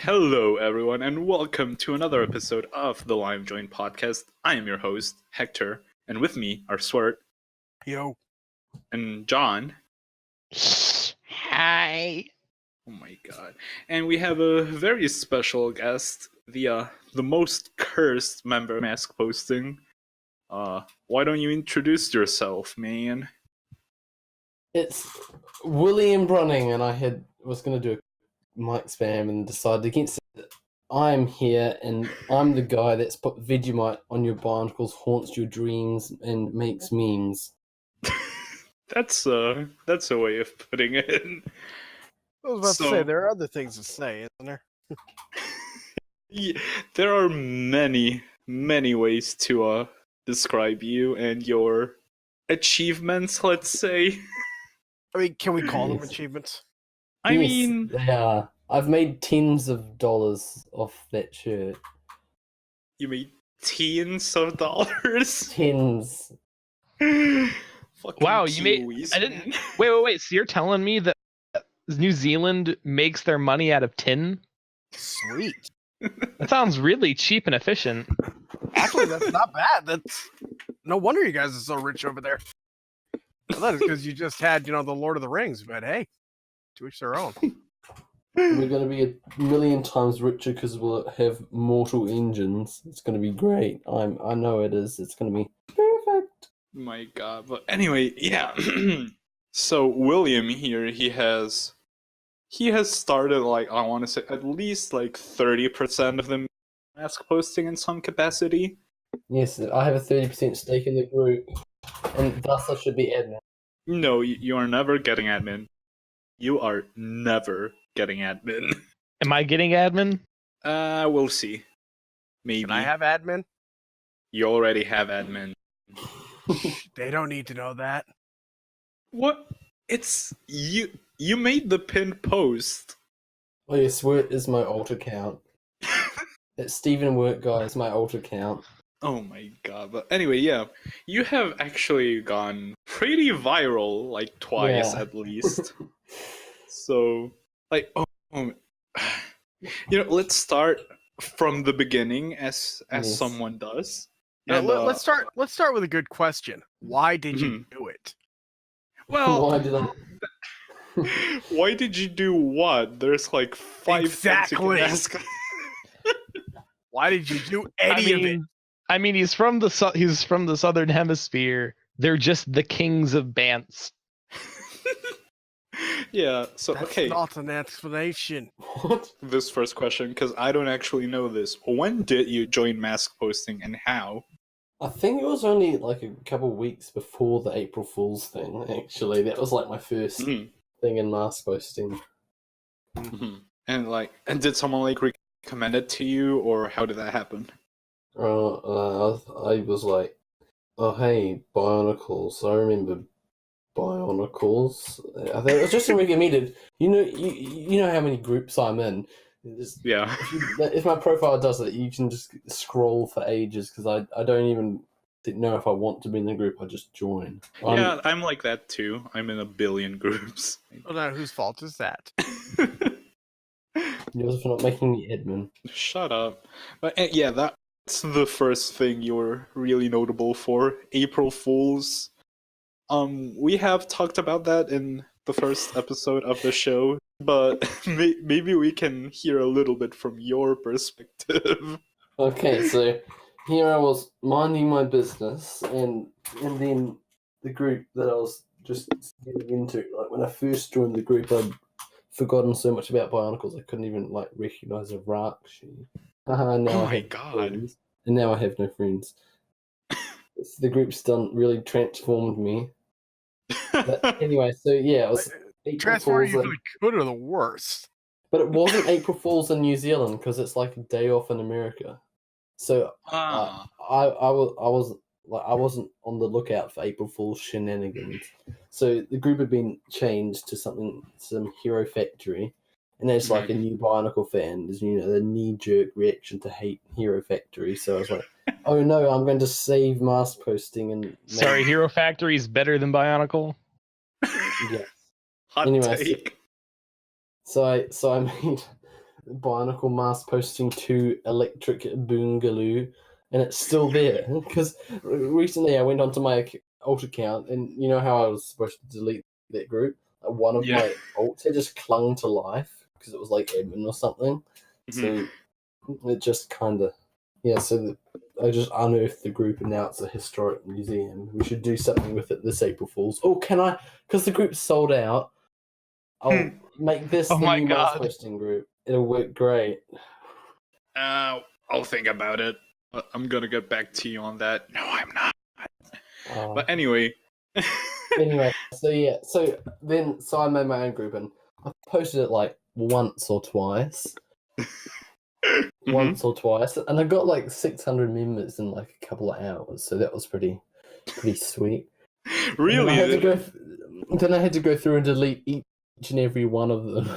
Hello, everyone, and welcome to another episode of the Live Join podcast. I am your host, Hector, and with me are Swert. Yo. And John. Hi. Oh my god. And we have a very special guest, the most cursed member of Mask Posting. Why don't you introduce yourself, man? It's William Bruning, and I was going to do a mic spam and decided against it. I'm here, and I'm the guy that's put Vegemite on your Bionicles, haunts your dreams, and makes memes. That's a way of putting it. I was about to say, there are other things to say, isn't there? Yeah, there are many ways to describe you and your achievements, let's say. I mean, can we call them achievements? I Yes, mean, they are. I've made tens of dollars off that shirt. you made teens of dollars? Tens. Fucking Wow, you made. Kiwis, I didn't. man. Wait. So you're telling me that New Zealand makes their money out of tin? Sweet. That sounds really cheap and efficient. Actually, that's not bad. No wonder you guys are so rich over there. Well, that is because you just had, the Lord of the Rings, but hey, to each their own. We're going to be a million times richer because we'll have mortal engines. It's going to be great. I know it is. It's going to be perfect. My god. But anyway, yeah. So William here, he has started, like, I want to say at least like 30% of them mask posting in some capacity. Yes, I have a 30% stake in the group, and thus I should be admin. No, you are never getting admin. You are never getting admin. Am I getting admin? We'll see. Maybe. Can I have admin? You already have admin. They don't need to know that. What? It's you. You made the pinned post. Oh yeah, Swert is my alt account. That Stephen Work guy is my alt account. Oh my god. But anyway, yeah. You have actually gone pretty viral, like twice Yeah. at least. So, like, let's start from the beginning as Yes. someone does. Now, And, let's start with a good question. Why did you do it? Well, Why did I? why did you do what? There's like 5 Exactly. things you can ask. Why did you do any of it? I mean, he's from the southern hemisphere. They're just the kings of Bants. Yeah, so That's okay, not an explanation. What? this first question, because I don't actually know this. When did you join mask posting and how? I think it was only like a couple weeks before the April Fool's thing. Actually, that was like my first Mhm. thing in mask posting. Mhm. And did someone like recommend it to you, or how did that happen? I was like, oh hey, Bionicles. I remember Bionicles. I think it was just recommended. You know how many groups I'm in. Yeah. If my profile does it, you can just scroll for ages because I don't even know if I want to be in the group. I just join. Yeah, I'm like that too. I'm in a billion groups. Well, now, whose fault is that? Yours for not making me admin. Shut up. But yeah, that's the first thing you're really notable for. April Fools. We have talked about that in the first episode of the show, but maybe we can hear a little bit from your perspective. Okay, so here I was minding my business, and then the group that I was just getting into, like when I first joined the group, I'd forgotten so much about Bionicles I couldn't even like recognize a Rakshi. Now Oh I my have god. friends, and now I have no friends. The group's done really transformed me. But anyway, so yeah, it was April Transfer Fools, you for the good or the worst? but it wasn't April Fools in New Zealand because it's like a day off in America. So Ah. I wasn't on the lookout for April Fool's shenanigans. So the group had been changed to some Hero Factory, and there's like a new Bionicle fan. There's the knee-jerk reaction to hate Hero Factory. So I was like, oh no, I'm going to save mask posting and Sorry, Hero Factory is better than Bionicle. yeah. Hot Anyway, take. So I made Bionicle mask posting to Electric Boogaloo, and it's still there because recently I went onto my alt account, and you know how I was supposed to delete that group. One of my alts had just clung to life because it was like admin or something. So it just kind of So I just unearthed the group, and now it's a historic museum. We should do something with it this April Fool's. Oh, can I? Because the group's sold out. I'll make this the new mask posting group. It'll work great. I'll think about it. I'm gonna get back to you on that. No, I'm not. But anyway. So I made my own group, and I posted it like once or twice. And I got like 600 members in like a couple of hours, so that was pretty sweet. Really? Then I had to go through and delete each and every one of them.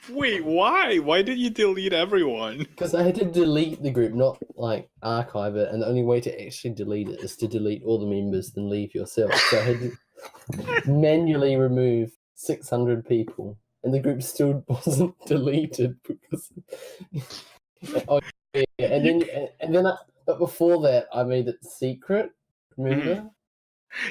Wait, why? Why did you delete everyone? Because I had to delete the group, not like archive it, and the only way to actually delete it is to delete all the members, then leave yourself. So I had to manually remove 600 people, and the group still wasn't deleted because. But before that, I made it secret. Remember?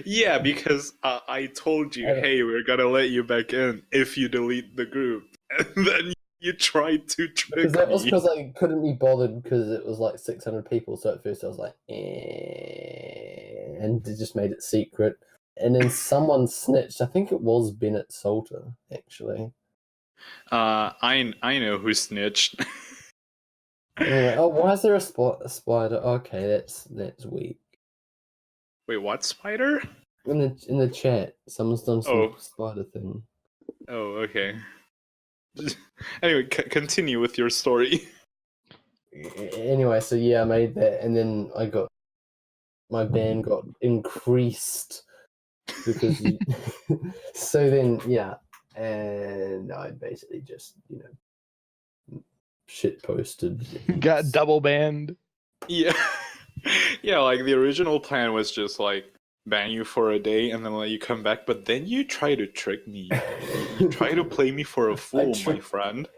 Yeah, because I told you, hey, we're gonna let you back in if you delete the group, and then you tried to trick me. That was because I couldn't be bothered because it was like 600 people. So at first I was like, and they just made it secret. And then someone snitched. I think it was Bmepnt Salter, actually. I know who snitched. Anyway, why is there a spider? Okay, that's weak. Wait, what spider? In the chat, someone's done some spider thing. Oh, okay. Anyway, continue with your story. Anyway, so I made that, and then my band got increased because so then and I basically just shit posted. Got double banned. Yeah. Yeah, like the original plan was just like ban you for a day and then let you come back, but then you try to trick me. You try to play me for a fool, my friend.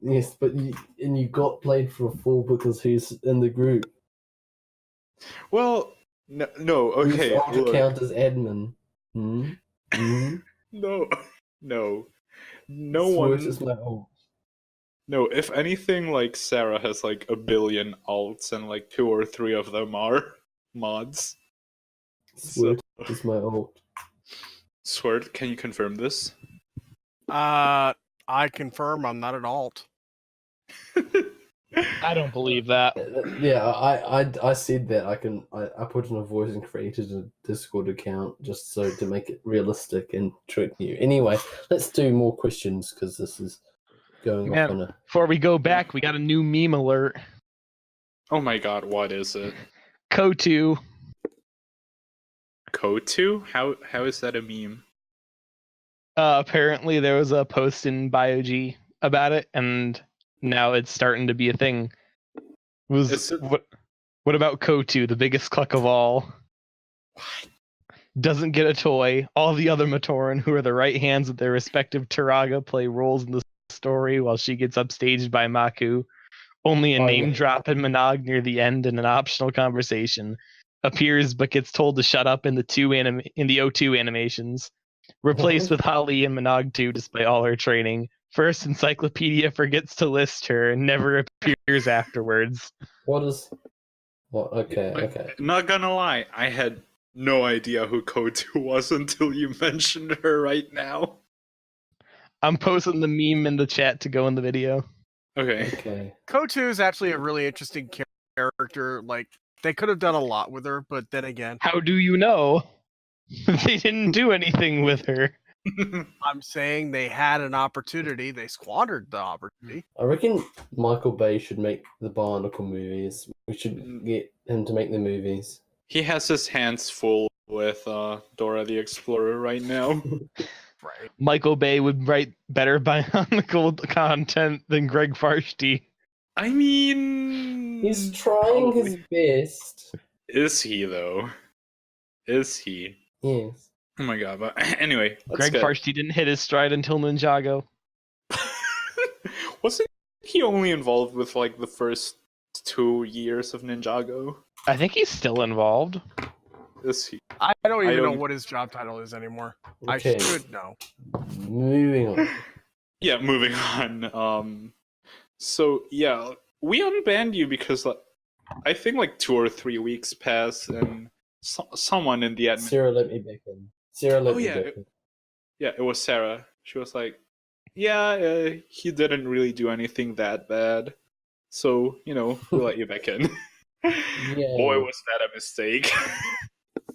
Yes, but you got played for a fool because he's in the group. Well, no, okay. Whose alt account is admin? No Swert one is my alt. No, if anything, like Sarah has like 1 billion alts and like 2 or 3 of them are mods. Swert is my alt. Swert, can you confirm this? I confirm I'm not an alt. I don't believe that. Yeah, I said that. I put in a voice and created a Discord account just so to make it realistic and trick you. Anyway, let's do more questions because this is going off on a. Before we go back, we got a new meme alert. Oh my god, what is it? Kotu. Kotu? How is that a meme? Apparently there was a post in BioG about it, and now it's starting to be a thing. What about Kotu, the biggest cluck of all? What? Doesn't get a toy. All the other Matoran, who are the right hands of their respective Turaga, play roles in the story while she gets upstaged by Maku. Only a name drop in Monog near the end and an optional conversation. Appears but gets told to shut up in the O2 animations. Replaced with Holly in Monog 2 despite all her training. First encyclopedia forgets to list her and never appears afterwards. Okay. Not gonna lie, I had no idea who Kotu was until you mentioned her right now. I'm posting the meme in the chat to go in the video. Okay. Kotu is actually a really interesting character. Like, they could have done a lot with her, but then again... How do you know? They didn't do anything with her. I'm saying they had an opportunity. They squandered the opportunity. I reckon Michael Bay should make the Bionicle movies. We should get him to make the movies. He has his hands full with Dora the Explorer right now. Right. Michael Bay would write better Bionicle content than Greg Farshty. I mean... He's trying his best. Is he, though? Is he? Yes. Oh my god, but anyway. Greg Farshty didn't hit his stride until Ninjago. Wasn't he only involved with like the first 2 years of Ninjago? I think he's still involved. Is he? I don't even know don't- what his job title is anymore. Okay. I should know. Moving on. Yeah, moving on. So yeah, we unbanned you because like, I think like 2 or 3 weeks passed, and someone in the admin. Sarah let me back in. Sarah let me yeah, back in. Yeah, it was Sarah. She was like, "Yeah, he didn't really do anything that bad, so we'll let you back in." Yeah. Boy, was that a mistake.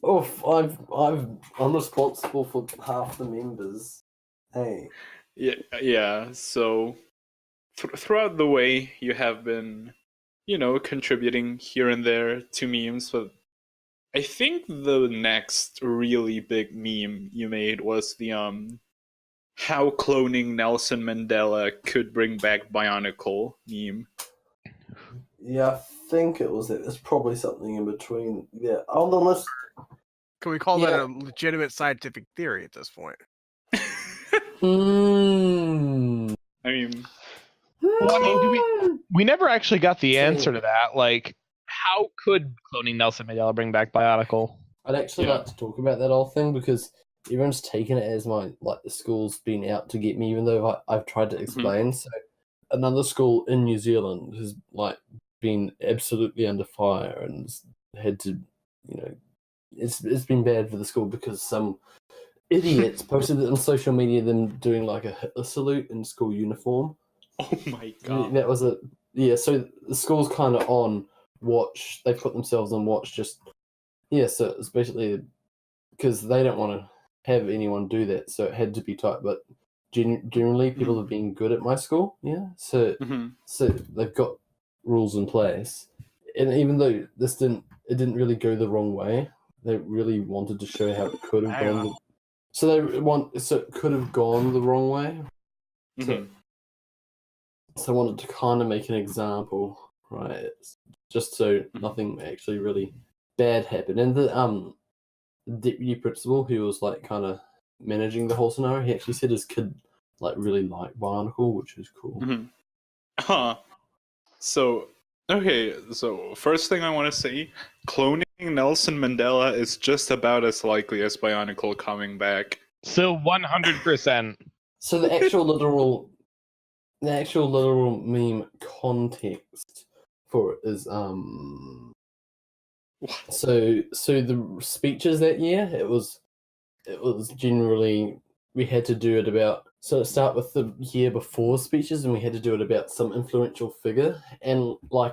Oof, I'm responsible for half the members. Hey. Yeah. So throughout the way, you have been, contributing here and there to memes, but I think the next really big meme you made was the how cloning Nelson Mandela could bring back Bionicle meme. Yeah, I think it was it. There's probably something in between. Yeah, on the list. Can we call that Yeah. a legitimate scientific theory at this point? Hmm. I mean, Well, I mean, we never actually got the So- answer to that. Like, how could cloning Nelson Mandela bring back Bionicle? I'd actually Yeah. like to talk about that whole thing because everyone's taken it as the school's been out to get me, even though I've tried to explain. So another school in New Zealand has been absolutely under fire and had to, it's been bad for the school because some idiots posted it on social media, them doing like a Hitler salute in school uniform. oh my god. That was so the school's kind of on watch. They put themselves on watch. So it's basically because they don't want to have anyone do that, so it had to be tight. But generally, people have been good at my school. Yeah, so they've got rules in place, and even though it didn't really go the wrong way. They really wanted to show how it could have Hang gone. So it could have gone the wrong way. Mhm. So I wanted to kind of make an example, right? Just so nothing actually really bad happened. And the deputy principal, who was kind of managing the whole scenario, he actually said his kid really liked Bionicle, which is cool. Huh. So first thing I want to say, cloning Nelson Mandela is just about as likely as Bionicle coming back. So 100%. So the actual literal meme context for it is So the speeches that year, it was generally we had to do it about. So it start with the year before speeches, and we had to do it about some influential figure, and a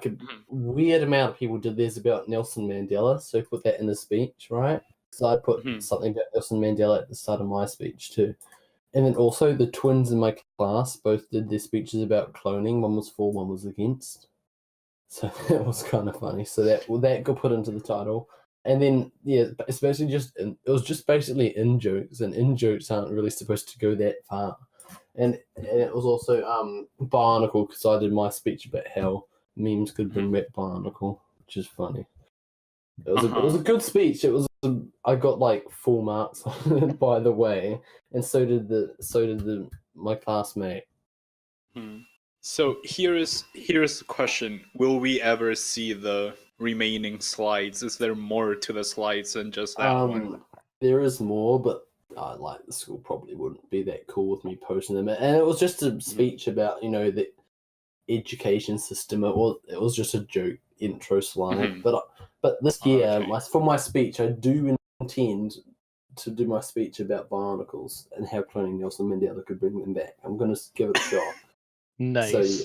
weird amount of people did theirs about Nelson Mandela. So put that in the speech, right? So I put something about Nelson Mandela at the start of my speech too, and then also the twins in my class both did their speeches about cloning. One was for, one was against. So that was kind of funny. So that got put into the title, and then it's basically just basically in jokes, and in jokes aren't really supposed to go that far. And it was also Bionicle because I did my speech about how memes could bring back Bionicle, which is funny. It was a good speech. I got full marks on it, by the way, and so did my classmate. So here's the question: will we ever see the remaining slides? Is there more to the slides than just that one? There is more, but the school probably wouldn't be that cool with me posting them. And it was just a speech about the education system. It was just a joke intro slide. But this year, for my speech, I do intend to do my speech about Bionicles and how cloning Nelson Mandela could bring them back. I'm going to give it a shot. Nice. So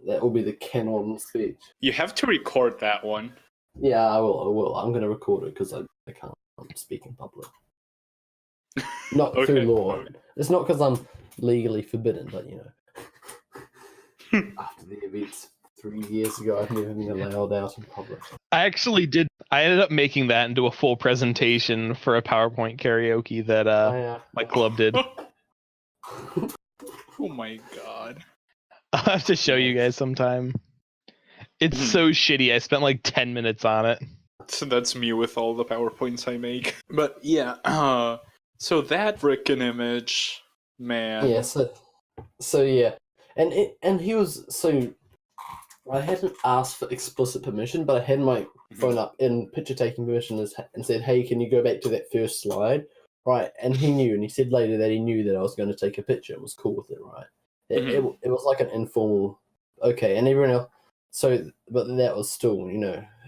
that will be the canon speech. You have to record that one. Yeah, I will. I'm going to record it because I can't speak in public. Not through law. It's not because I'm legally forbidden, but after the events 3 years ago, I've never been allowed out in public. I actually did. I ended up making that into a full presentation for a PowerPoint karaoke that my club did. Oh my god. I'll have to show you guys sometime. It's so shitty. I spent 10 minutes on it. So that's me with all the PowerPoints I make. But yeah, so that frickin' image, man. Yeah, so yeah. and he was so. I hadn't asked for explicit permission, but I had my phone up in picture taking permission and said, "Hey, can you go back to that first slide?" Right, and he knew, and he said later that he knew that I was going to take a picture and was cool with it. Right, it was like an informal, okay, and everyone else. So, but that was still,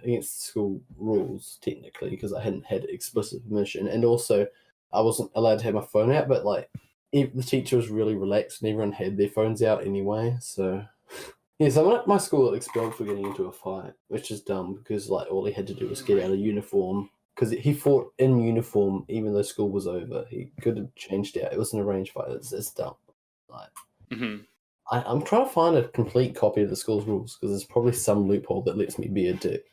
against school rules technically because I hadn't had explicit permission, and also I wasn't allowed to have my phone out. But like, the teacher was really relaxed, and everyone had their phones out anyway. So, yeah, someone at my school got expelled for getting into a fight, which is dumb because like all he had to do was get out of uniform. Because he fought in uniform even though school was over. He could have changed out. It was an arranged fight. It's dumb. Like, I'm trying to find a complete copy of the school's rules because there's probably some loophole that lets me be a dick.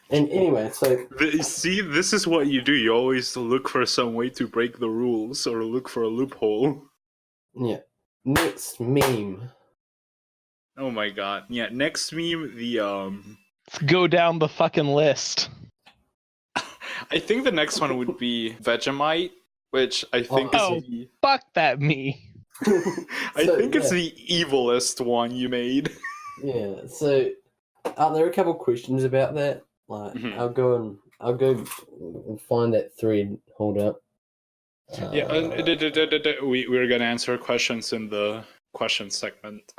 And anyway, so... See, this is what you do. You always look for some way to break the rules or look for a loophole. Yeah. Next meme. Oh my god. Yeah, next meme, the... Let's go down the fucking list. I think the next one would be Vegemite, which I think is the... Fuck that me. I think it's the evilest one you made. Yeah, so there are a couple questions about that. Like, I'll go and find that thread. Hold up. We're gonna answer questions in the question segment.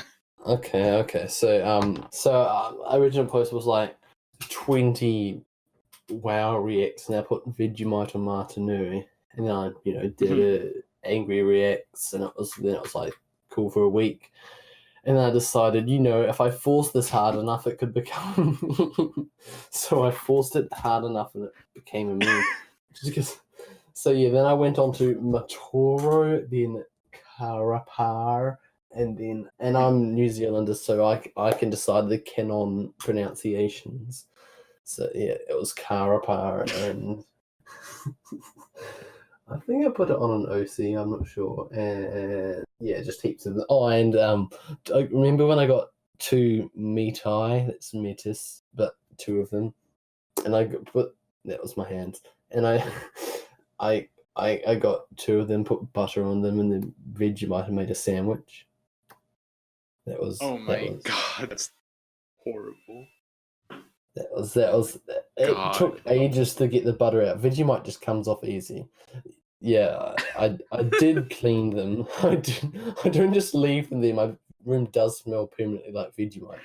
Okay. So original post was like 20 wow reacts, and I put Vegemite on Martinui, and then I did a angry reacts, and it was like cool for a week, and then I decided if I force this hard enough it could become so I forced it hard enough and it became a meme. So yeah, then I went on to Matoro, then Karapar, and I'm New Zealander, so I can decide the canon pronunciations. So yeah, it was Karapar, and I think I put it on an OC. I'm not sure, and yeah, just heaps of them. Oh, and I remember when I got 2 Metai. That's Metis, but 2 of them, and that was my hands, and I got 2 of them, put butter on them, and then Vegemite and made a sandwich. That was. Oh my god, that's horrible. That was. It took ages to get the butter out. Vegemite just comes off easy. Yeah, I did clean them. I don't just leave them there. My room does smell permanently like Vegemite.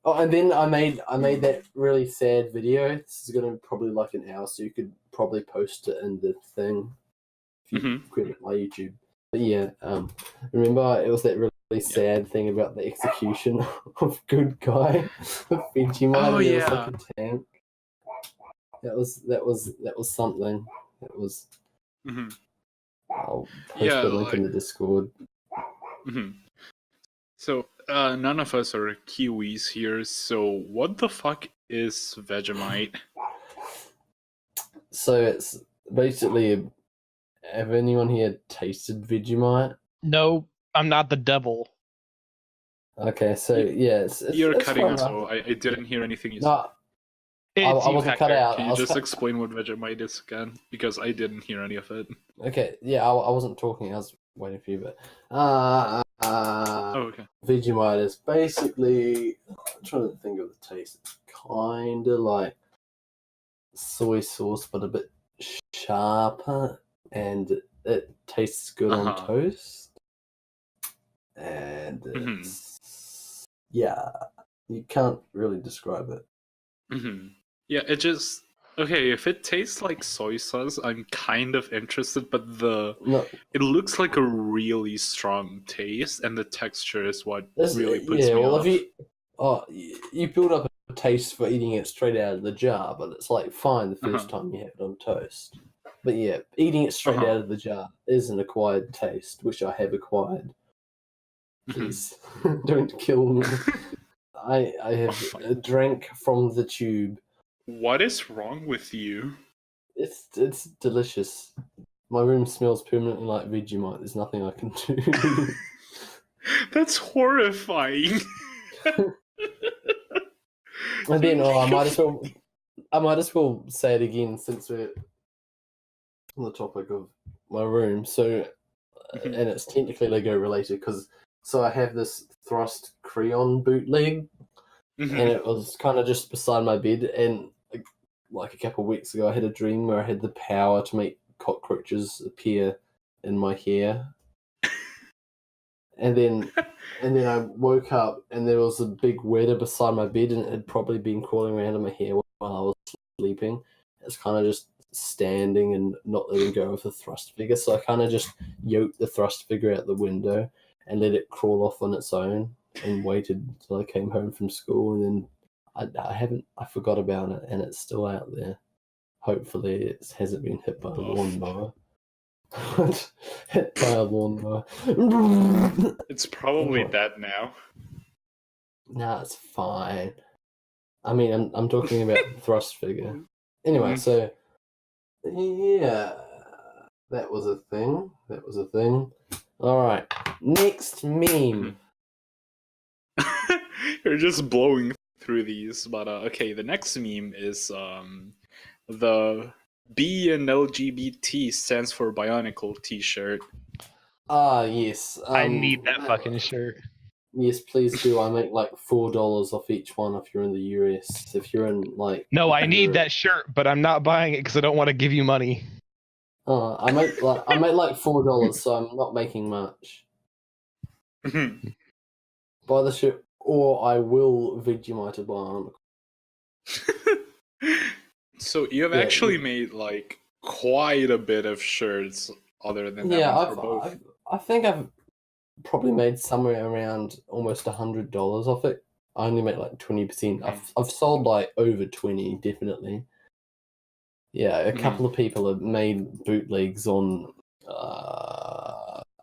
Oh, and then I made that really sad video. This is gonna probably like an hour, so you could probably post it in the thing if you credit my YouTube. But yeah, remember it was that really sad thing about the execution of Good Guy with Vegemite. Oh yeah, yeah, it was like a tank. That was something. That was. I'll post the link in the Discord. So none of us are Kiwis here. So what the fuck is Vegemite? So it's basically. Have anyone here tasted Vegemite? No, I'm not the devil. Okay, so yeah, You're it's cutting fun, out, so I didn't hear anything you said. No, I wasn't cut out. Can you just explain what Vegemite is again? Because I didn't hear any of it. Okay, yeah, I wasn't talking. I was waiting for you, but okay. Vegemite is basically. I'm trying to think of the taste. It's kind of like soy sauce, but a bit sharper, and it tastes good on toast. And it's, yeah, you can't really describe it. Yeah, it just okay. If it tastes like soy sauce, I'm kind of interested. But it looks like a really strong taste, and the texture is what really puts me off. If you build up a taste for eating it straight out of the jar, but it's like fine the first time you have it on toast. But yeah, eating it straight out of the jar is an acquired taste, which I have acquired. Please don't kill me. I have drank from the tube. What is wrong with you? It's delicious. My room smells permanently like Vegemite. There's nothing I can do. That's horrifying. And then I might as well say it again since we're on the topic of my room. So Mhm. and it's technically Lego related because so I have this Thrust Creon bootleg, and it was kind of just beside my bed. And like a couple of weeks ago, I had a dream where I had the power to make cockroaches appear in my hair, and then I woke up and there was a big weta beside my bed, and it had probably been crawling around in my hair while I was sleeping. It's kind of just standing and not letting go of the thrust figure, so I kind of just yoked the thrust figure out the window and let it crawl off on its own and waited till I came home from school, and then I forgot about it, and it's still out there. Hopefully it hasn't been hit by a lawnmower. Hit by a lawnmower. It's probably Anyway. dead now. Nah, it's fine. I mean, I'm talking about the thrust figure. Anyway, so yeah, that was a thing. All right, next meme. You're just blowing through these, but okay. The next meme is the B in LGBT stands for Bionicle T-shirt. Ah, yes. I need that fucking shirt. Yes, please do. I make like $4 off each one if you're in the US. If you're in like No, I need Europe. that shirt, but I'm not buying it because I don't want to give you money. I make like $4, so I'm not making much. Buy the shirt, or I will Vegemite a Bionicle. So you've actually made like quite a bit of shirts other than that one for both. I think I've probably made somewhere around almost $100 off it. I only make like 20%. I've sold like over 20, definitely. Yeah, a couple of people have made bootlegs on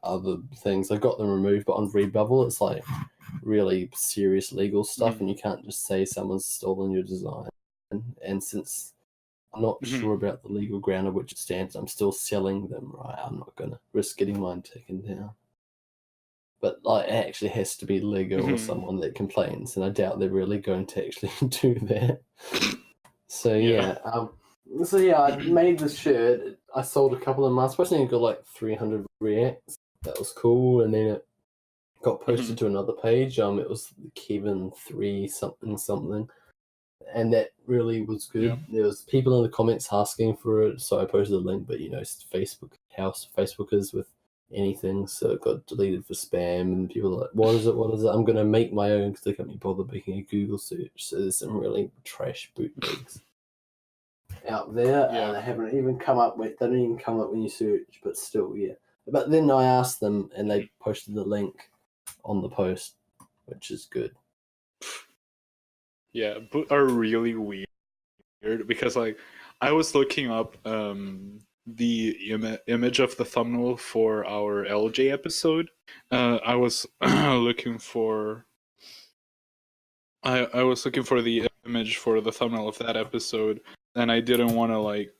other things. I got them removed, but on Redbubble, it's like really serious legal stuff, and you can't just say someone's stolen your design. And since I'm not sure about the legal ground on which it stands, I'm still selling them, right? I'm not going to risk getting mine taken down. But like, it actually has to be Lego or someone that complains, and I doubt they're really going to actually do that. So I made the shirt. I sold a couple of them. I suppose I got like 300 reacts. That was cool, and then it got posted to another page. It was Kevin 3 something, and that really was good. Yeah. There was people in the comments asking for it, so I posted a link. But Facebookers with anything, so it got deleted for spam, and people were like, what is it? I'm going to make my own because they can't be bothered making a Google search. So there's some really trash bootlegs out there, and they haven't even come up with. They don't even come up when you search, but still, yeah. But then I asked them, and they posted the link on the post, which is good. Yeah, but are really weird because like I was looking up the image of the thumbnail for our LJ episode. I was looking for I was looking for the image for the thumbnail of that episode, and I didn't want to like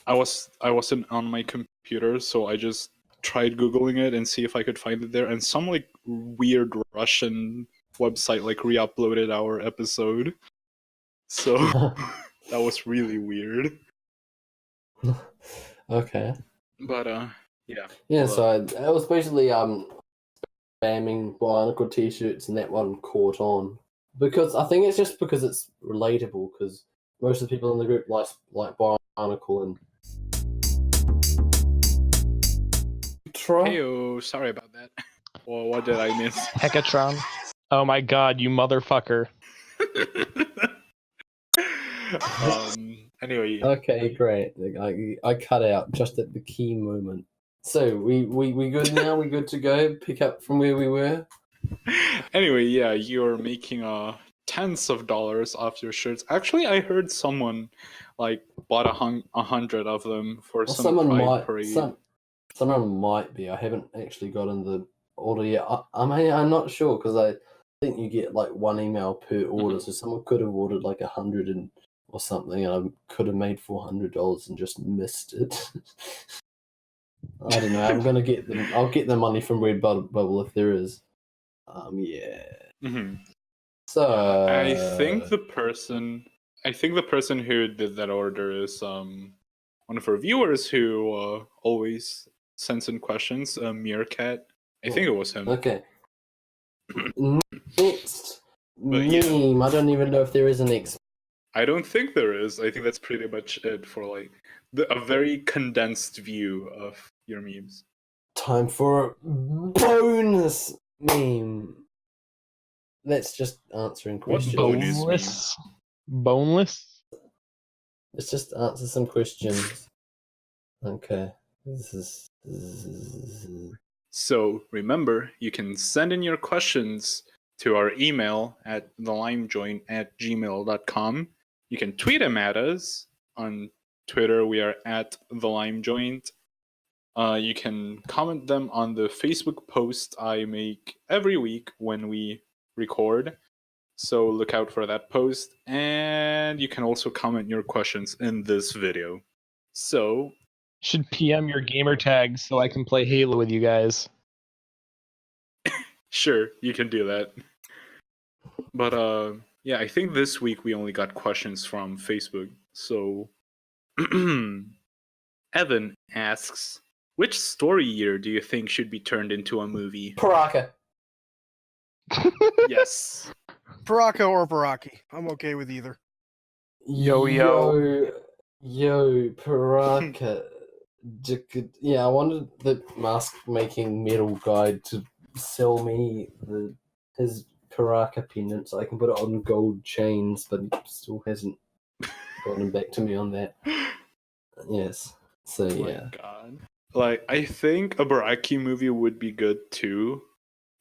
I wasn't on my computer, so I just tried googling it and see if I could find it there, and some like weird Russian website like re-uploaded our episode. So that was really weird. Okay. But yeah. Yeah, so I was basically spamming Bionicle t-shirts, and that one caught on. Because I think it's just because it's relatable, because most of the people in the group like Bionicle and Heyo, sorry about that. Well, what did I miss? Hecatron. Oh my god, you motherfucker. Anyway. Okay, great. I cut out just at the key moment. So we good now? We good to go? Pick up from where we were? Anyway, yeah, you're making tens of dollars off your shirts. Actually, I heard someone like bought 100 of them for some pride parade. Someone might be. I haven't actually gotten the order yet. I mean, I'm not sure because I think you get like one email per order, so someone could have ordered like 100 or something, and I could have made $400 and just missed it. I don't know. I'm gonna get them. I'll get the money from Redbubble if there is. Yeah. So I think the person who did that order is one of our viewers who always sent in questions. Meerkat. I think it was him. Okay. Next But yeah. meme. I don't even know if there is a next. I don't think there is. I think that's pretty much it for like a very condensed view of your memes. Time for a bonus meme. Let's just answering questions. bonus? Boneless. Boneless. Let's just answer some questions. Okay. This is. So remember, you can send in your questions to our email at thelimejoint@gmail.com. You can tweet them at us. On Twitter, we are at thelimejoint. You can comment them on the Facebook post I make every week when we record. So look out for that post. And you can also comment your questions in this video. So Should PM your gamer tags so I can play Halo with you guys. sure, you can do that. But yeah, I think this week we only got questions from Facebook. So Evan asks, which story year do you think should be turned into a movie? Paraka. Yes. Baraka or Baraki. I'm okay with either. Yo. Paraka. Yeah, I wanted the mask making metal guy to sell me his Paraka pendant so I can put it on gold chains, but he still hasn't gotten back to me on that. Yes. So Oh yeah. my god. Like, I think a Baraki movie would be good too,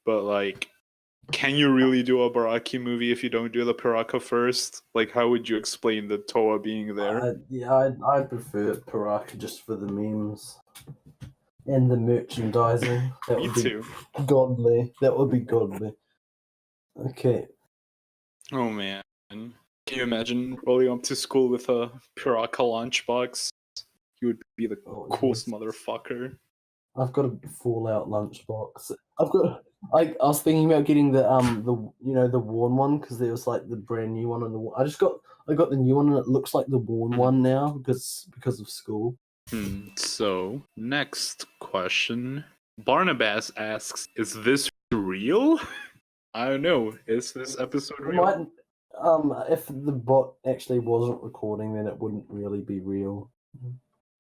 but like, can you really do a Baraki movie if you don't do the Paraka first? Like, how would you explain the Toa being there? I prefer Paraka just for the memes and the merchandising. That Me would be too. godly. That would be godly. Okay. Oh man. Can you imagine rolling up to school with a Paraka lunchbox? You would be the Oh, coolest yes. motherfucker. I've got a Fallout lunchbox. I was thinking about getting the worn one because there was like the brand new one on the. I got the new one and it looks like the worn one now because of school. So, next question. Barnabas asks, is this real? I don't know. Is this episode It real? might, if the bot actually wasn't recording, then it wouldn't really be real.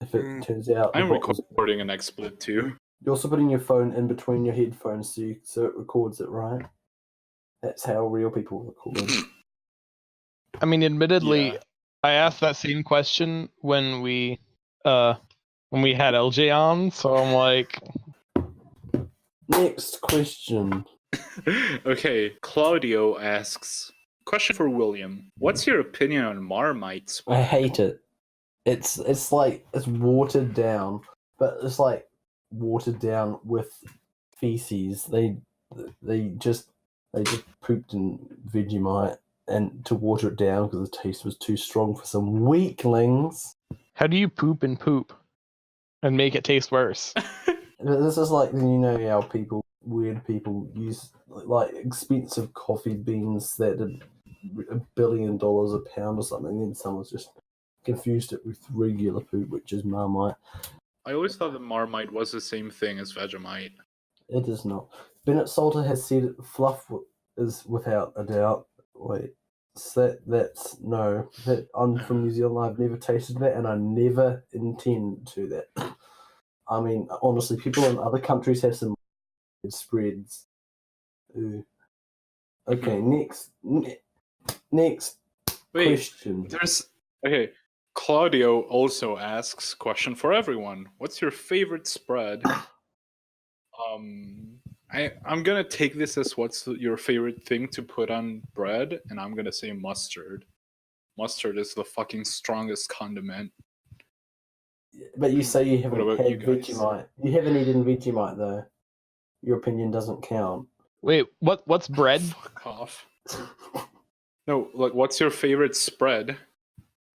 If it turns out the I'm bot was, recording an XSplit too. you're also putting your phone in between your headphones so it records it, right? That's how real people record. I mean, admittedly, Yeah. I asked that same question when we had LJ on, so I'm like, Next question. Okay, Claudio asks, question for William. What's your opinion on Marmite? I hate it. It's like it's watered down, but it's like watered down with feces. They just pooped in Vegemite and to water it down because the taste was too strong for some weaklings. how do you poop and make it taste worse? This is like how weird people use like expensive coffee beans that are $1 billion a pound or something, and then someone's just confused it with regular poop, which is Marmite. I always thought that Marmite was the same thing as Vegemite. It is not. Bennett Salter has said fluff is without a doubt. Wait, that's no. I'm from New Zealand. I've never tasted that, and I never intend to that. I mean, honestly, people in other countries have some spreads. Ooh. Okay, next Wait, question. okay. Claudio also asks, question for everyone. What's your favorite spread? I'm gonna take this as what's your favorite thing to put on bread, and I'm gonna say mustard. Mustard is the fucking strongest condiment. But you say you haven't What about had you guys? Vegemite. You haven't eaten Vegemite though. Your opinion doesn't count. Wait, what's bread? Fuck off. No, like, what's your favorite spread?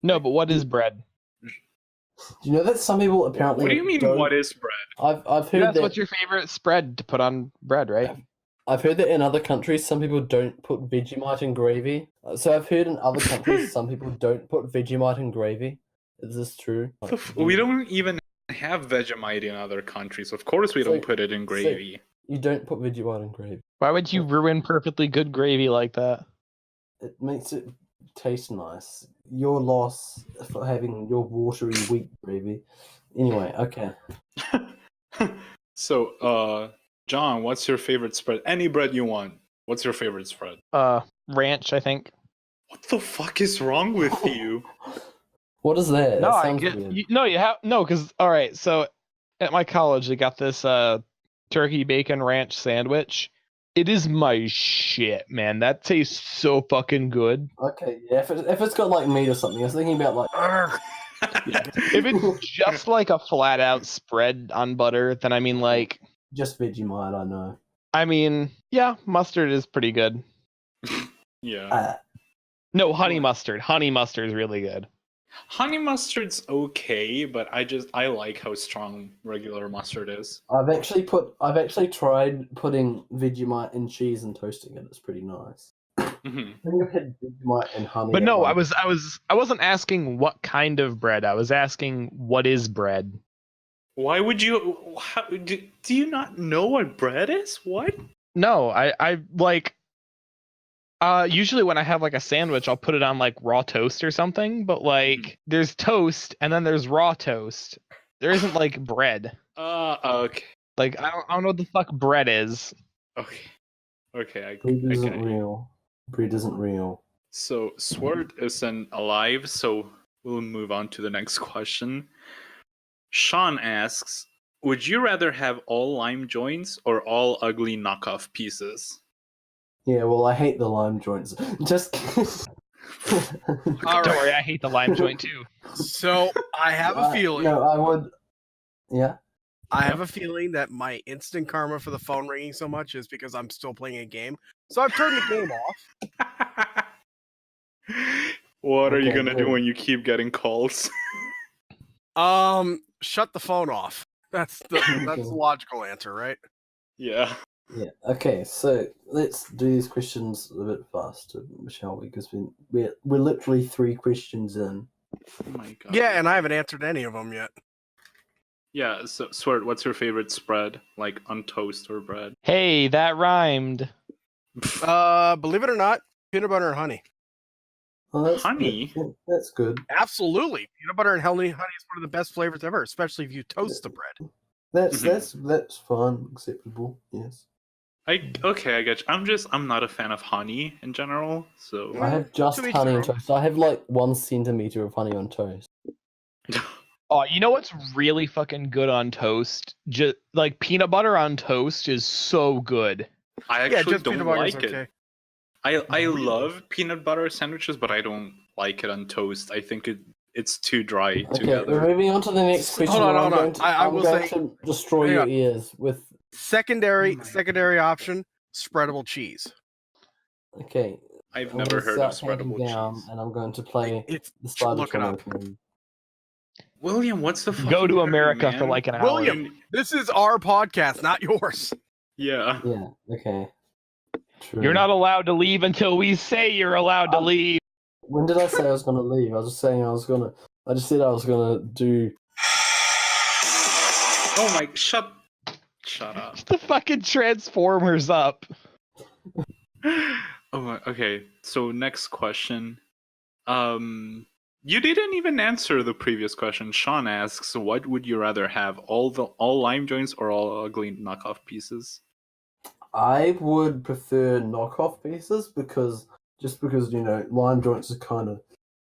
No, but what is bread? Do you know that some people apparently? What do you mean? don't- What is bread? I've heard That's that. what's your favorite spread to put on bread, right? I've heard that in other countries, some people don't put Vegemite in gravy. So I've heard in other countries, some people don't put Vegemite in gravy. Is this true? We don't even have Vegemite in other countries. Of course, we don't put it in gravy. You don't put Vegemite in gravy. Why would you ruin perfectly good gravy like that? It makes it taste nice. Your loss for having your watery wheat gravy. Anyway, okay. So, John, what's your favorite spread? Any bread you want. What's your favorite spread? Ranch, I think. What the fuck is wrong with you? What is that? No, That I sounds get weird. you have because all right. So at my college, they got this turkey bacon ranch sandwich. It is my shit, man. That tastes so fucking good. Okay, yeah. If it's got like meat or something, I was thinking about like. If it's just like a flat out spread on butter, then I mean like Just Vegemite, I know. I mean, yeah, mustard is pretty good. Yeah. No, honey mustard. Honey mustard is really good. Honey mustard's okay, but I like how strong regular mustard is. I've actually tried putting Vegemite in cheese and toasting it. It's pretty nice. Mhm. I think I've had Vegemite and honey. But at no, once. I wasn't asking what kind of bread. I was asking what is bread. Why would you? Do you not know what bread is? What? No, I like. Usually when I have like a sandwich, I'll put it on like raw toast or something. But like, there's toast and then there's raw toast. There isn't like bread. Okay. Like I don't know what the fuck bread is. Okay. Bread I isn't get it. real. Bread isn't real. So Swert isn't alive, so we'll move on to the next question. Sean asks, would you rather have all lime joints or all ugly knockoff pieces? Yeah, well, I hate the lime joints. Just. All Don't right. worry, I hate the lime joint too. So I have a feeling. No, I would. Yeah. I have a feeling that my instant karma for the phone ringing so much is because I'm still playing a game. So I've turned the game off. What are you Okay, gonna do good. when you keep getting calls? Shut the phone off. That's the logical answer, right? Yeah. Yeah. Okay, so let's do these questions a bit faster, shall we? Because we're literally 3 questions in. Oh my god. Yeah, and I haven't answered any of them yet. Yeah, so Swert, what's your favorite spread? Like on toast or bread? Hey, that rhymed. Believe it or not, peanut butter and honey. Oh, that's Honey? Good. That's good. Absolutely, peanut butter and honey is one of the best flavors ever, especially if you toast the bread. That's fun, acceptable. Yes. I get you. I'm not a fan of honey in general, so I have just To each honey their on own. toast. I have like 1 centimeter of honey on toast. Oh, you know what's really fucking good on toast? Just like peanut butter on toast is so good. I Yeah, actually just don't peanut butter is like it. okay. I love peanut butter sandwiches, but I don't like it on toast. I think it's too dry Okay, we're together. moving on to the next question. Hold on, I'm hold on. going to, I I'm will going say- to destroy Hang your on. ears with. Secondary option, spreadable cheese. Okay. I've I'm never gonna heard of start counting spreadable down, cheese. and I'm going to play It's the Cybertron look it up. opening. William, what's the Go fucking to hurry, America for man? like an hour. William. This is our podcast, not yours. Yeah. Yeah. Okay. True. You're not allowed to leave until we say you're allowed to leave. When did I say I was going to leave? I was just saying I was going to. I just said I was going to do. Oh my! Shut up. The fucking Transformers up. Oh my. Okay. So next question. You didn't even answer the previous question. Sean asks, "What would you rather have? All lime joints or all ugly knockoff pieces?" I would prefer knockoff pieces because lime joints are kind of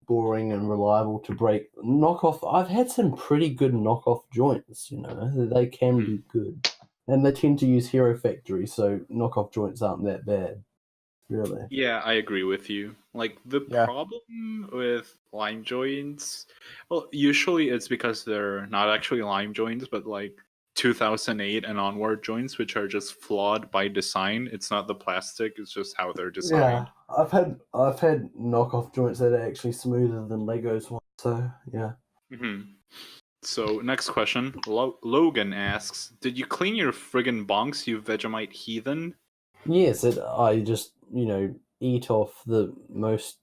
boring and reliable to break. Knockoff, I've had some pretty good knockoff joints. They can be good, and they tend to use Hero Factory, so knockoff joints aren't that bad, really. Yeah, I agree with you. Like the Yeah. problem with lime joints, well, usually it's because they're not actually lime joints, but like 2008 and onward joints, which are just flawed by design. It's not the plastic; it's just how they're designed. Yeah, I've had knockoff joints that are actually smoother than Legos ones. So yeah. So next question, Logan asks, "Did you clean your friggin' bonks, you Vegemite heathen?" Yes, I just eat off the most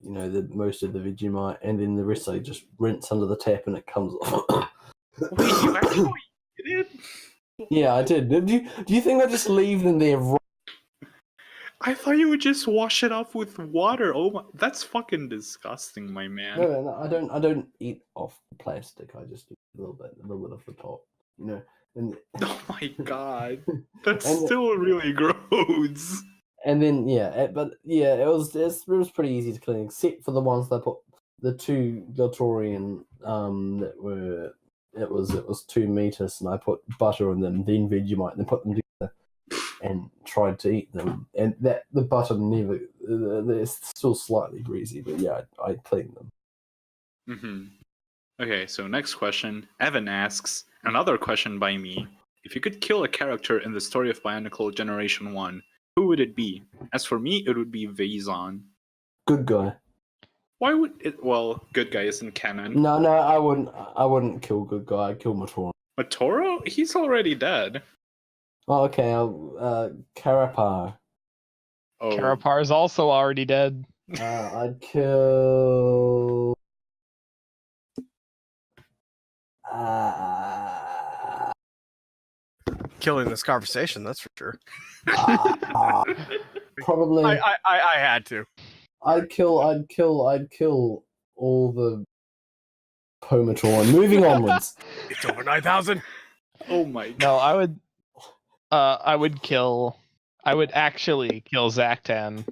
of the Vegemite, and then the rest I just rinse under the tap and it comes off. Wait, you actually did it? Yeah, I did. Do you think I just leave them there? I thought you would just wash it off with water. Oh my, that's fucking disgusting, my man. No, I don't eat off the plastic. I just do a little bit of the top. You know, and Oh my god, that's And- still really gross. and then it was pretty easy to clean, except for the ones that put the two Galtorian that were it was 2 meters, and I put butter on them, then Vegemite, and then put them together and tried to eat them, and that the butter never they're still slightly greasy, but yeah, I cleaned them. Okay, so next question. Evan asks, another question by me. If you could kill a character in the story of Bionicle Generation 1, who would it be? As for me, it would be Vezon. Good guy. Why would it? Well, Good Guy isn't canon. No, I wouldn't kill good guy. I'd kill Matoro. Matoro? He's already dead. Oh, okay. Carapar. Oh, Karapar's also already dead. I'd kill. Killing this conversation, that's for sure. Probably. I had to. I'd kill all the Pomatron. Moving onwards. It's over 9,000. oh my god. No, I would actually kill Zactan.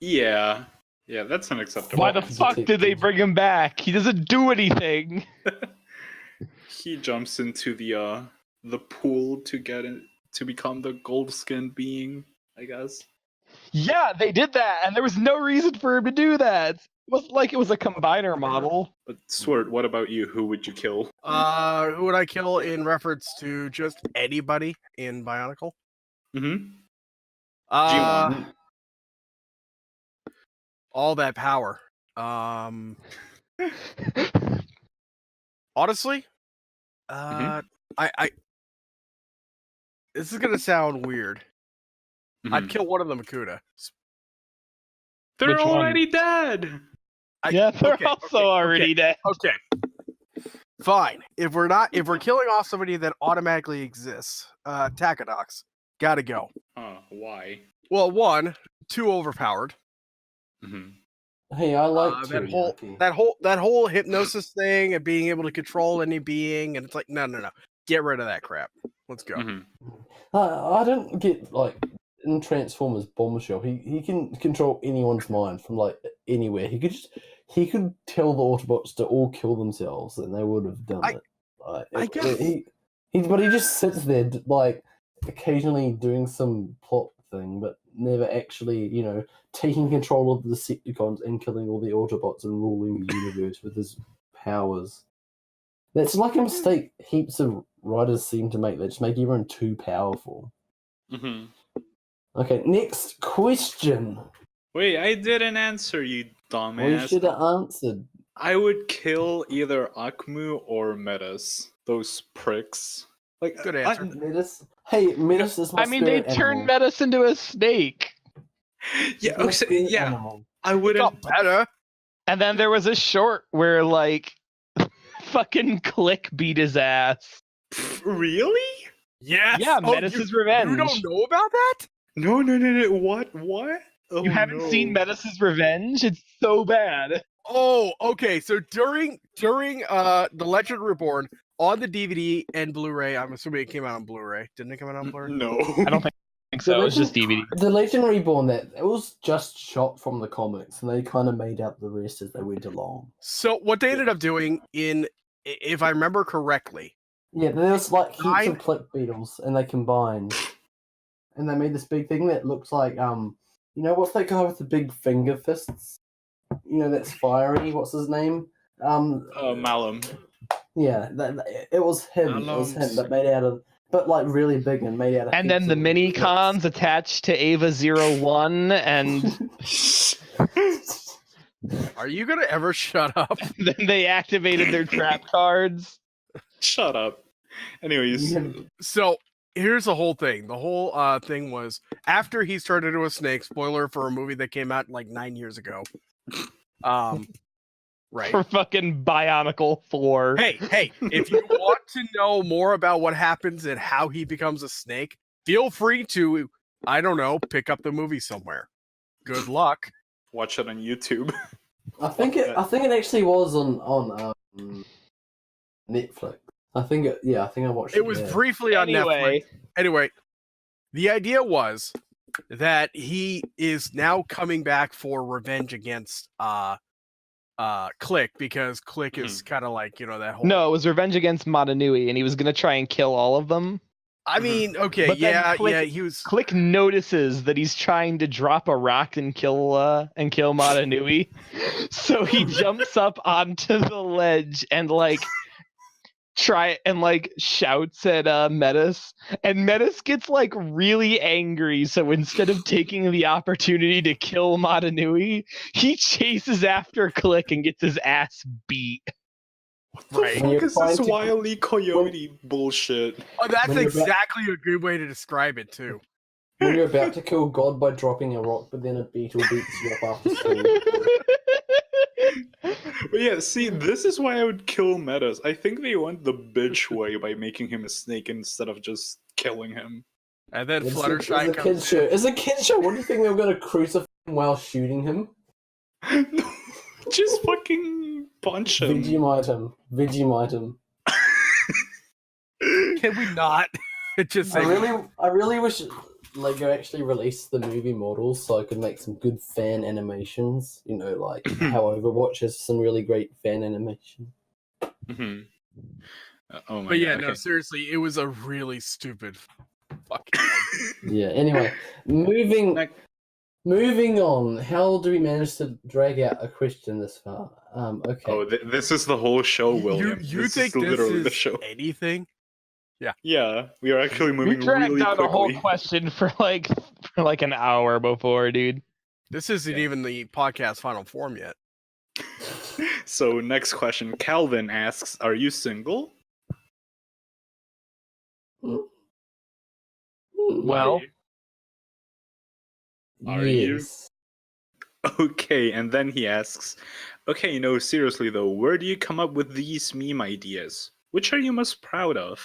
Yeah. Yeah, that's unacceptable. Why the fuck did they bring him back? He doesn't do anything. He jumps into the pool to get in, to become the gold-skinned being, I guess. Yeah, they did that, and there was no reason for him to do that. It wasn't like it was a combiner model. But Swert, what about you? Who would you kill? Who would I kill in reference to just anybody in Bionicle? Mm-hmm. G1. All that power. Honestly, I this is gonna sound weird. I'd kill one of the Makuta. They're Which one? already dead. Yeah, they're also already dead. Okay. Fine. If we're killing off somebody that automatically exists, Takadox, gotta go. Why? Well, one, too overpowered. Mm-hmm. Hey, I like that whole hypnosis thing and being able to control any being, and it's like no. Get rid of that crap. Let's go. Mm-hmm. I don't get like in Transformers Bombshell. He can control anyone's mind from like anywhere. He could tell the Autobots to all kill themselves, and they would have done it. I guess But he just sits there like occasionally doing some plot thing, but never actually, taking control of the Decepticons and killing all the Autobots and ruling the universe with his powers. That's like a mistake heaps of writers seem to make. They just make everyone too powerful. Mm-hmm. Okay, next question. Wait, I didn't answer, you dumbass. Well, you should have answered. I would kill either Akmu or Metis. Those pricks. Like, Good answer. Metis? Hey, Metis is my I mean, they spirit turned animal. Metis into a snake. Yeah, He's my okay, spirit yeah. animal. I It wouldn't. got better. And then there was a short where, like, fucking Click beat his ass. Really? Yes. Yeah, Oh, Metis' revenge. You don't know about that? No. What? Oh, You haven't no. seen Metis' revenge? It's so bad. Oh, okay. So during the Legend Reborn on the DVD and Blu-ray, I'm assuming it came out on Blu-ray. Didn't it come out on Blu-ray? No. I don't think so. It was just DVD. The Legend Reborn, that it was just shot from the comics, and they kind of made out the rest as they went along. So what they ended up doing if I remember correctly, Yeah, there was like heaps Nine- of click beetles, and they combined, and they made this big thing that looks like what's that guy with the big finger fists? That's fiery. What's his name? Malum. Yeah, it was him. It was him, but made out of, but like really big and made out of. And then the mini cons attached to Ava 01, and are you gonna ever shut up? then they activated their trap cards. Shut up. Anyways. So here's the whole thing. The whole thing was after he turned into a snake. Spoiler for a movie that came out like 9 years ago. Right. for fucking Bionicle 4. Hey, if you want to know more about what happens and how he becomes a snake, feel free to, I don't know, pick up the movie somewhere. Good luck. Watch it on YouTube. I think it actually was on Netflix. I think I watched it. It was there. briefly on Netflix. Anyway, Anyway, the idea was that he is now coming back for revenge against KhingK, because KhingK is kind of like, that whole... no, it was Revenge Against Matanui, and he was gonna try and kill all of them. I mean, okay, But then yeah, he was... KhingK notices that he's trying to drop a rock and kill Matanui, so he jumps up onto the ledge and shouts at Metis, and Metis gets really angry. So instead of taking the opportunity to kill Matanui, he chases after KhingK and gets his ass beat. Right. When you're What is trying this to- Wile E. Coyote bullshit? Oh, that's When you're exactly a good way to describe it, too. When you're about to kill God by dropping a rock, but then a beetle beats you up after school. But yeah, see, this is why I would kill Metas. I think they went the bitch way by making him a snake instead of just killing him. And then It's Fluttershy a comes kid's show. It's a kid's show. What do you think they were going to crucify him while shooting him? Just fucking punch him. Vegemite him. Can we not just say... I really wish Lego actually released the movie models so I could make some good fan animations. How Overwatch has some really great fan animation. Mm-hmm. Oh my But yeah, god. no, seriously, it was a really stupid fucking... Yeah. Anyway, moving on. How do we manage to drag out a question this far? Okay. Oh, this is the whole show, William. You this think is this literally is the show. anything? Yeah, we are actually We moving dragged really out quickly. a whole question for an hour before, dude. This isn't even the podcast final form yet. So next question, Calvin asks, "Are you single?" Well, Are you? Yes. Okay, and then he asks, "Okay, no, seriously though, where do you come up with these meme ideas? Which are you most proud of?"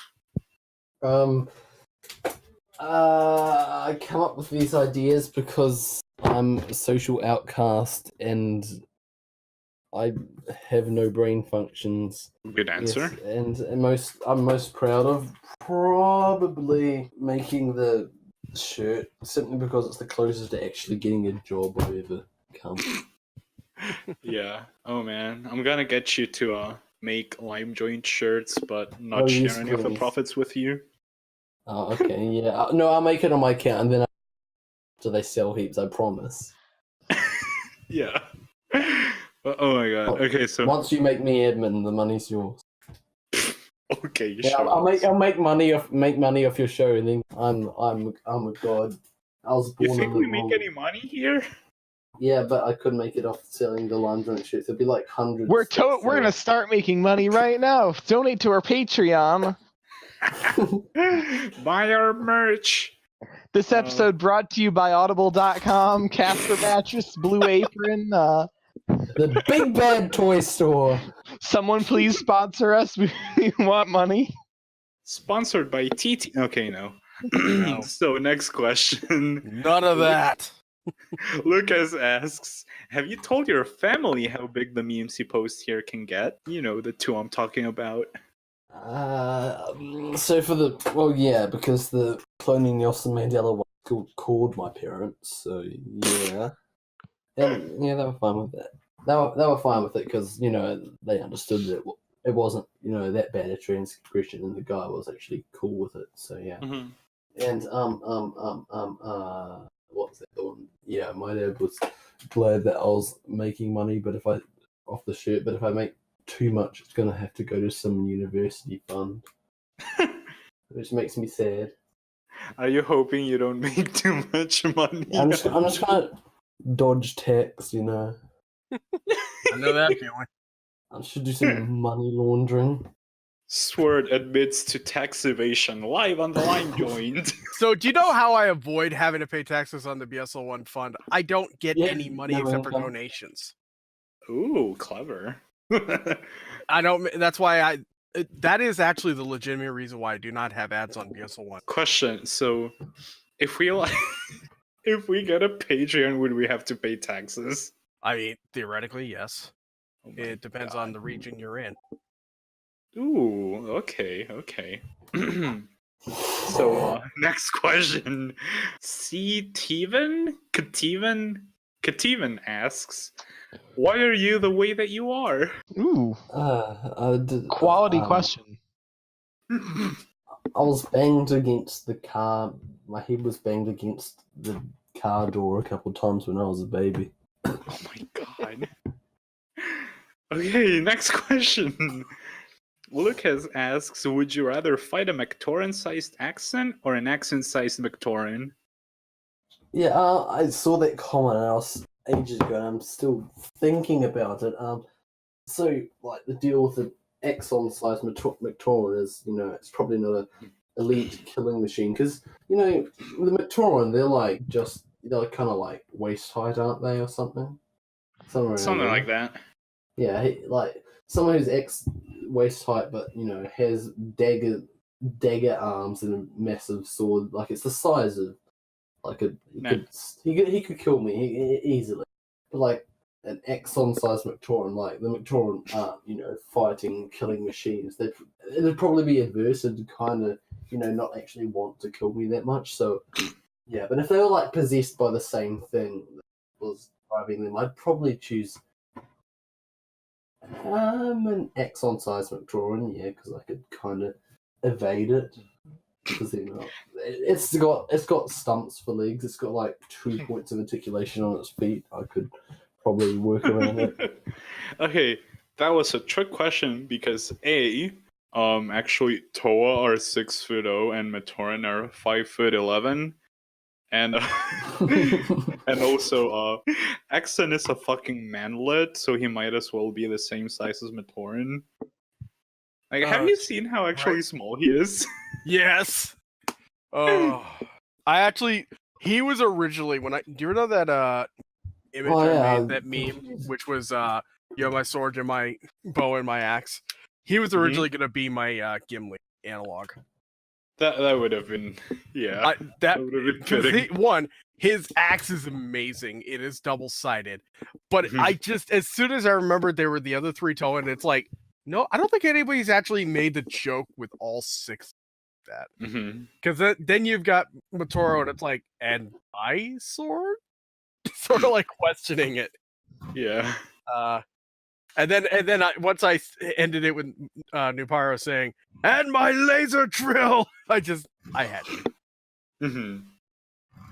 I come up with these ideas because I'm a social outcast and I have no brain functions. Good answer. Yes, and I'm most proud of probably making the shirt simply because it's the closest to actually getting a job I've ever come. Yeah. Oh man, I'm gonna get you to make lime joint shirts, but not Oh, share yes, any of the please. profits with you. Oh, okay, yeah. No, I'll make it on my account and then after they sell heaps, I promise. Yeah. Oh my god. Okay, so Once you make me admin, the money's yours. okay, you Yeah, sure. I'll make money off your show, and then I'm a god. I was born. You think in the we make wrong- any money here? Yeah, but I could make it off selling the lime joint shirts. It'd be like hundreds. we're gonna start making money right now. Donate to our Patreon. Buy our merch. This episode brought to you by Audible.com, Casper Mattress, Blue Apron. The Big Bad Toy Store. Someone please sponsor us. We want money. Sponsored by TT. Okay, no. No. So next question. None of that. Lucas asks, "Have you told your family how big the memes you post here can get? You know, the two I'm talking about." So because the cloning Nelson Mandela one called my parents. So yeah, and yeah, they were fine with that. They were fine with it because they understood that it wasn't that bad a transgression, and the guy was actually cool with it. So yeah. Mm-hmm. And what's that one? Yeah, my dad was glad that I was making money, but if I make too much, it's gonna have to go to some university fund, which makes me sad. Are you hoping you don't make too much money? I'm just gonna dodge tax, I know that feeling. I should do some money laundering. Swert admits to tax evasion live on the line joint. So, do you know how I avoid having to pay taxes on the BSL1 fund? I don't get Yeah, any money no except for income. donations. Ooh, clever. I don't. That's why that is actually the legitimate reason why I do not have ads on BSL1. Question: so, if we if we get a Patreon, would we have to pay taxes? I mean, theoretically, yes. Oh my It depends on the region you're in. Ooh, okay. So, next question. Kativan asks, why are you the way that you are? Ooh, quality question. I was banged against the car. My head was banged against the car door a couple of times when I was a baby. Oh my god. Okay, next question. Lucas asks, would you rather fight a Mectoran-sized accent or an accent-sized Mectoran? Yeah, I saw that comment and I was ages ago, and I'm still thinking about it. So like the deal with the Exxon-sized Mectoran is, it's probably not a elite killing machine because the Mectoran they're kind of like waist height, aren't they, or something? Something like that. Yeah, like someone who's waist height, but has dagger arms and a massive sword. Like it's the size of like he could kill me easily. But like an Exxon-sized Mectoran, like the Mectoran aren't fighting killing machines. It'd probably be adverse and kind of not actually want to kill me that much. So yeah, but if they were like possessed by the same thing that was driving them, I'd probably choose an Exxon-sized Mectoran, yeah, because I could kind of evade it. Because it's got stumps for legs. It's got like 2 points of articulation on its feet. I could probably work around it. Okay, that was a trick question because actually Toa are 6'0" and Matoran are 5'11", and and also Exxon is a fucking manlet, so he might as well be the same size as Matoran. Like, have you seen how actually small he is? Yes. Oh, he was originally do you know that image I made, that meme, which was my sword and my bow and my axe. He was originally gonna be my Gimli analog. That would have been, yeah. That would have been fitting. His axe is amazing. It is double-sided, but I just, as soon as I remembered there were the other 3 toe, and it's like, no, I don't think anybody's actually made the joke with all 6 of that. Because then you've got Matoro, and it's like, and my sword, sort of like questioning it. Yeah. And then once I ended it with Nuparo saying, and my laser drill, I had to.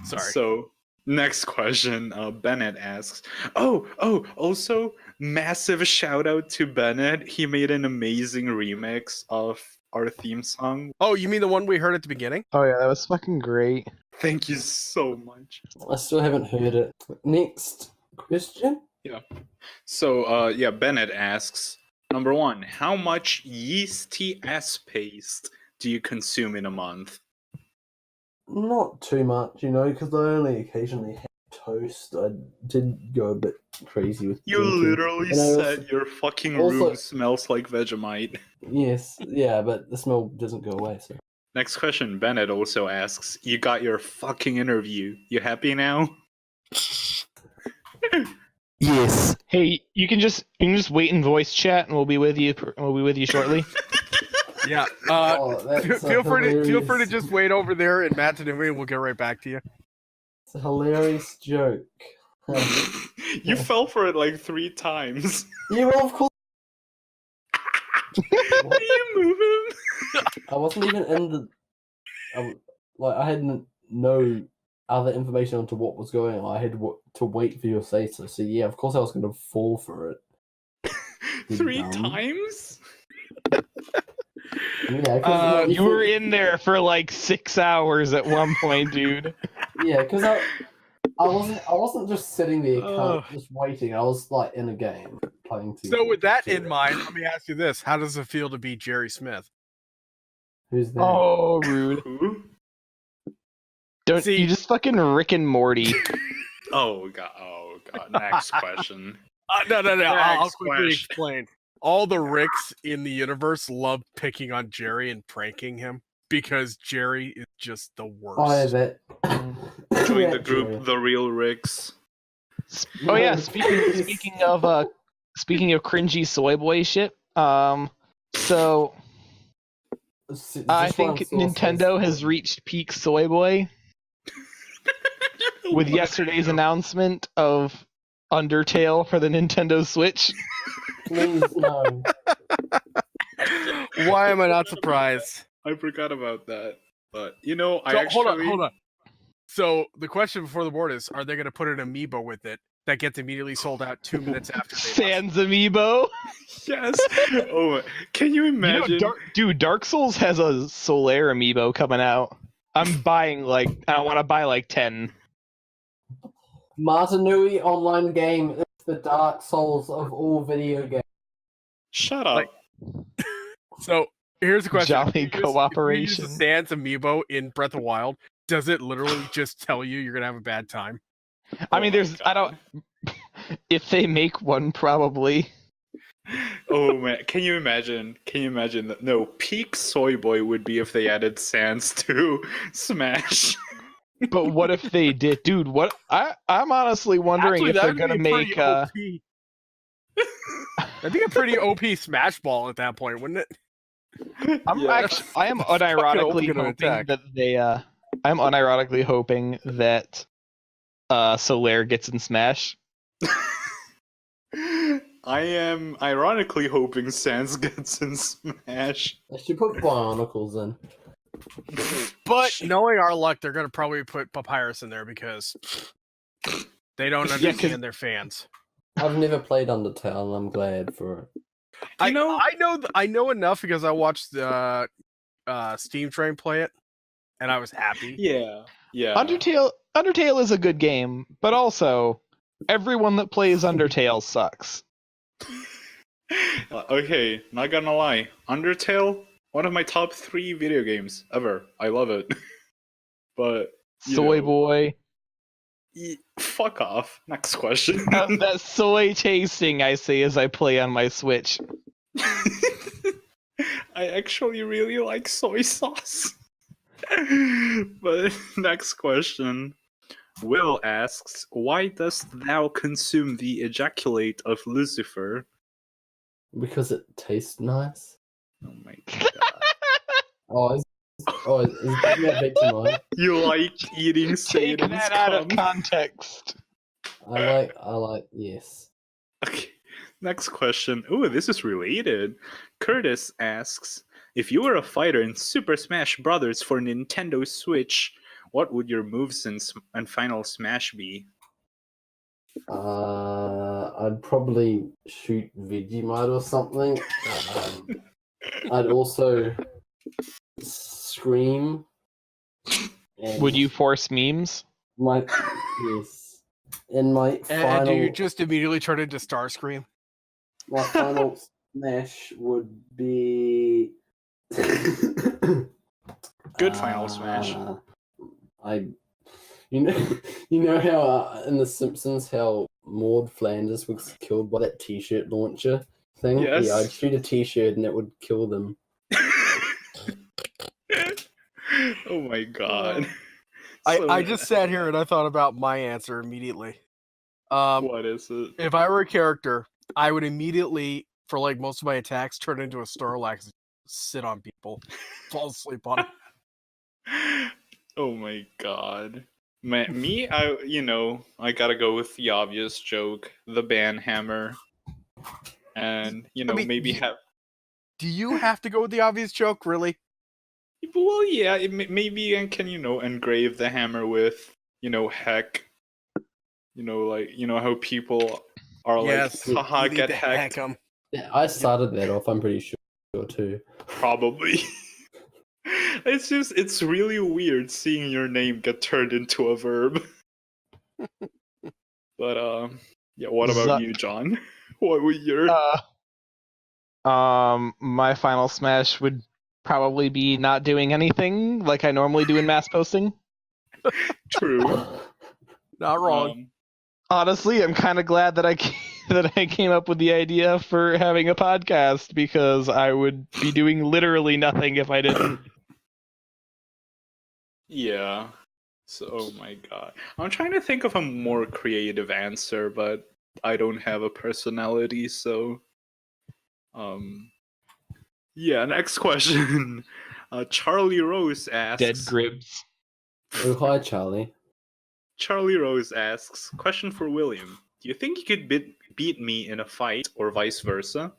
Sorry. So, next question, Bennett asks, also, massive shout out to Bennett. He made an amazing remix of our theme song. Oh, you mean the one we heard at the beginning? Oh yeah, that was fucking great. Thank you so much. I still haven't heard it. Next question? Yeah. So, Bennett asks, number 1, how much yeasty ass paste do you consume in a month? Not too much, because I only occasionally have toast. I did go a bit crazy with You drinking. literally said your fucking room smells like Vegemite. Yes, yeah, but the smell doesn't go away, so. Next question, Bennett also asks, you got your fucking interview. You happy now? Yes. Hey, you can just wait in voice chat, and we'll be with you shortly. Yeah. Feel free to just wait over there, and Matt and me will get right back to you. It's a hilarious joke. You fell for it like 3 times. Yeah, well, of course. Are you moving? I wasn't even in the. I had no other information onto what was going on. I had to wait for your say so. So yeah, of course I was going to fall for it. 3 times? Yeah, you were in there for like 6 hours at one point, dude. Yeah, because I wasn't just sitting there just waiting. I was like in a game playing. So with that in mind, let me ask you this: how does it feel to be Jerry Smith? Who's that? Oh, rude. Who? Don't you just fucking Rick and Morty? Oh god. Next question. No. I'll quickly explain. all the Ricks in the universe love picking on Jerry and pranking him because Jerry is just the worst. Oh, yeah, that. Join the that group, Jerry. the real Ricks. Oh yeah, speaking of cringy soy boy shit. So I think Nintendo has reached peak soy boy with yesterday's announcement of Undertale for the Nintendo Switch. Please, no. Why am I not surprised? I forgot about that. But, you know, Hold on. So the question before the board is, are they going to put an amiibo with it that gets immediately sold out 2 minutes after they Sans amiibo. Yes. Oh, can you imagine? Dark Souls has a Solaire amiibo coming out. I'm buying I want to buy 10. Martinui online game is the Dark Souls of all video games. Shut up. So here's the question: Jolly If you cooperation. use the Sans amiibo in Breath of the Wild, does it literally just tell you you're gonna have a bad time? I mean, if they make one, probably. Oh man, can you imagine that? No, peak soy boy would be if they added Sans to Smash. But what if they did, dude? I'm honestly wondering if they're gonna make. That'd be a pretty OP Smash Ball at that point, wouldn't it? I am unironically gonna hoping attack. that they. I'm unironically hoping that Solaire gets in Smash. I am ironically hoping Sans gets in Smash. I should put Bionicles in. But knowing our luck, they're gonna probably put Papyrus in there because they don't understand their fans. I've never played Undertale, and I'm glad for it. I know enough because I watched the Steam Train play it, and I was happy. Yeah. Undertale is a good game, but also everyone that plays Undertale sucks. Okay, not gonna lie. Undertale, one of my top 3 video games ever. I love it. But Soy boy. Fuck off. Next question. That soy tasting, I say as I play on my Switch. I actually really like soy sauce. But next question. Will asks, why dost thou consume the ejaculate of Lucifer? Because it tastes nice. Oh my god. Is that Vegemite? You like eating Take Satan's that out of cum? context. I like, yes. Okay, next question. Ooh, this is related. Curtis asks, if you were a fighter in Super Smash Bros. For Nintendo Switch, what would your moves and Final Smash be? I'd probably shoot Vegemite or something. I'd also scream. Would you force memes? Yes. And my And final, do you just immediately turn into Starscream? my final smash would be Good Final Smash. You know how in The Simpsons how Maud Flanders was killed by that T-shirt launcher thing? Yes. Yeah, I'd shoot a T-shirt and it would kill them. Oh my god. I just sat here and I thought about my answer immediately. What is it? If I were a character, I would immediately, for like most of my attacks, turn into a Snorlax, sit on people, fall asleep on them. Oh my god. Me, I gotta go with the obvious joke, the banhammer. And, maybe have... Do you have to go with the obvious joke, really? Well, yeah, maybe I can, engrave the hammer with, heck. How people are Yes, like, haha, you need get to hecked. heck 'em. Yeah, I started that off, I'm pretty sure too. Probably. It's really weird seeing your name get turned into a verb. But, yeah, what about you, John? What would your... My final smash would probably be not doing anything like I normally do in mass posting. True. Not wrong. Honestly, I'm kind of glad that that I came up with the idea for having a podcast because I would be doing literally nothing if I didn't. Yeah. So, oh my god. I'm trying to think of a more creative answer, but I don't have a personality, so yeah, next question. Charlie Rose asks Dead Gribs. Oh, hi, Charlie. Charlie Rose asks, question for William. Do you think you could beat me in a fight or vice versa?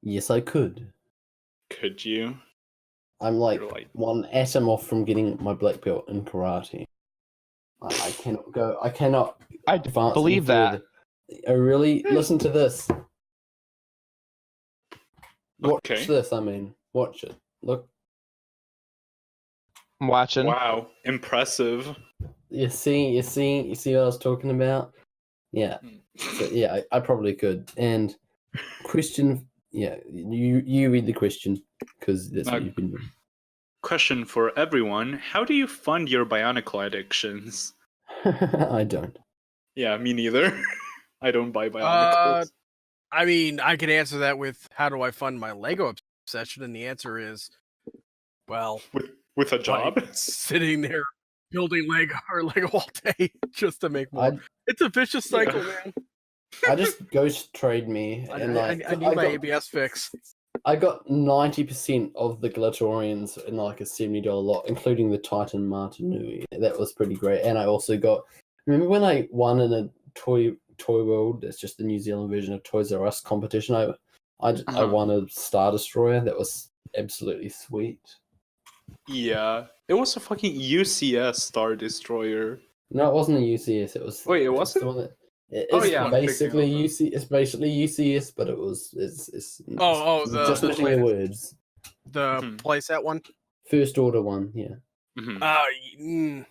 Yes, I could. Could you? I'm like You're like- one atom off from getting my black belt in karate. I cannot go. I cannot I advance believe any that. further. I really listen to this. Watch Okay. this. I mean, watch it. Look, I'm watching. Wow, impressive. you see what I was talking about? Yeah. So, yeah, I probably could. And question, yeah, you read the question because that's what you've been doing. Question for everyone. How do you fund your Bionicle addictions? I don't. Yeah, me neither. I don't buy Bionicles. I mean, I could answer that with how do I fund my Lego obsession, and the answer is, well, With a job? like, sitting there building Lego all day just to make more. It's a vicious cycle, man. I just Ghost Trade me, and I need my ABS fix. I got 90% of the Glitterians in like a $70 lot, including the Titan Martinui. That was pretty great. And I also got. Remember when I won in a Toy World? It's just the New Zealand version of Toys R Us competition. I won a Star Destroyer. That was absolutely sweet. Yeah. It was a fucking UCS Star Destroyer. No, it wasn't a UCS. It was. Wait, it wasn't? the one that- Oh, It's yeah, I'm basically thinking of UC. It's basically UCS, but it's the just missing the words. The Mhm. playset one. First order one, yeah. Mhm.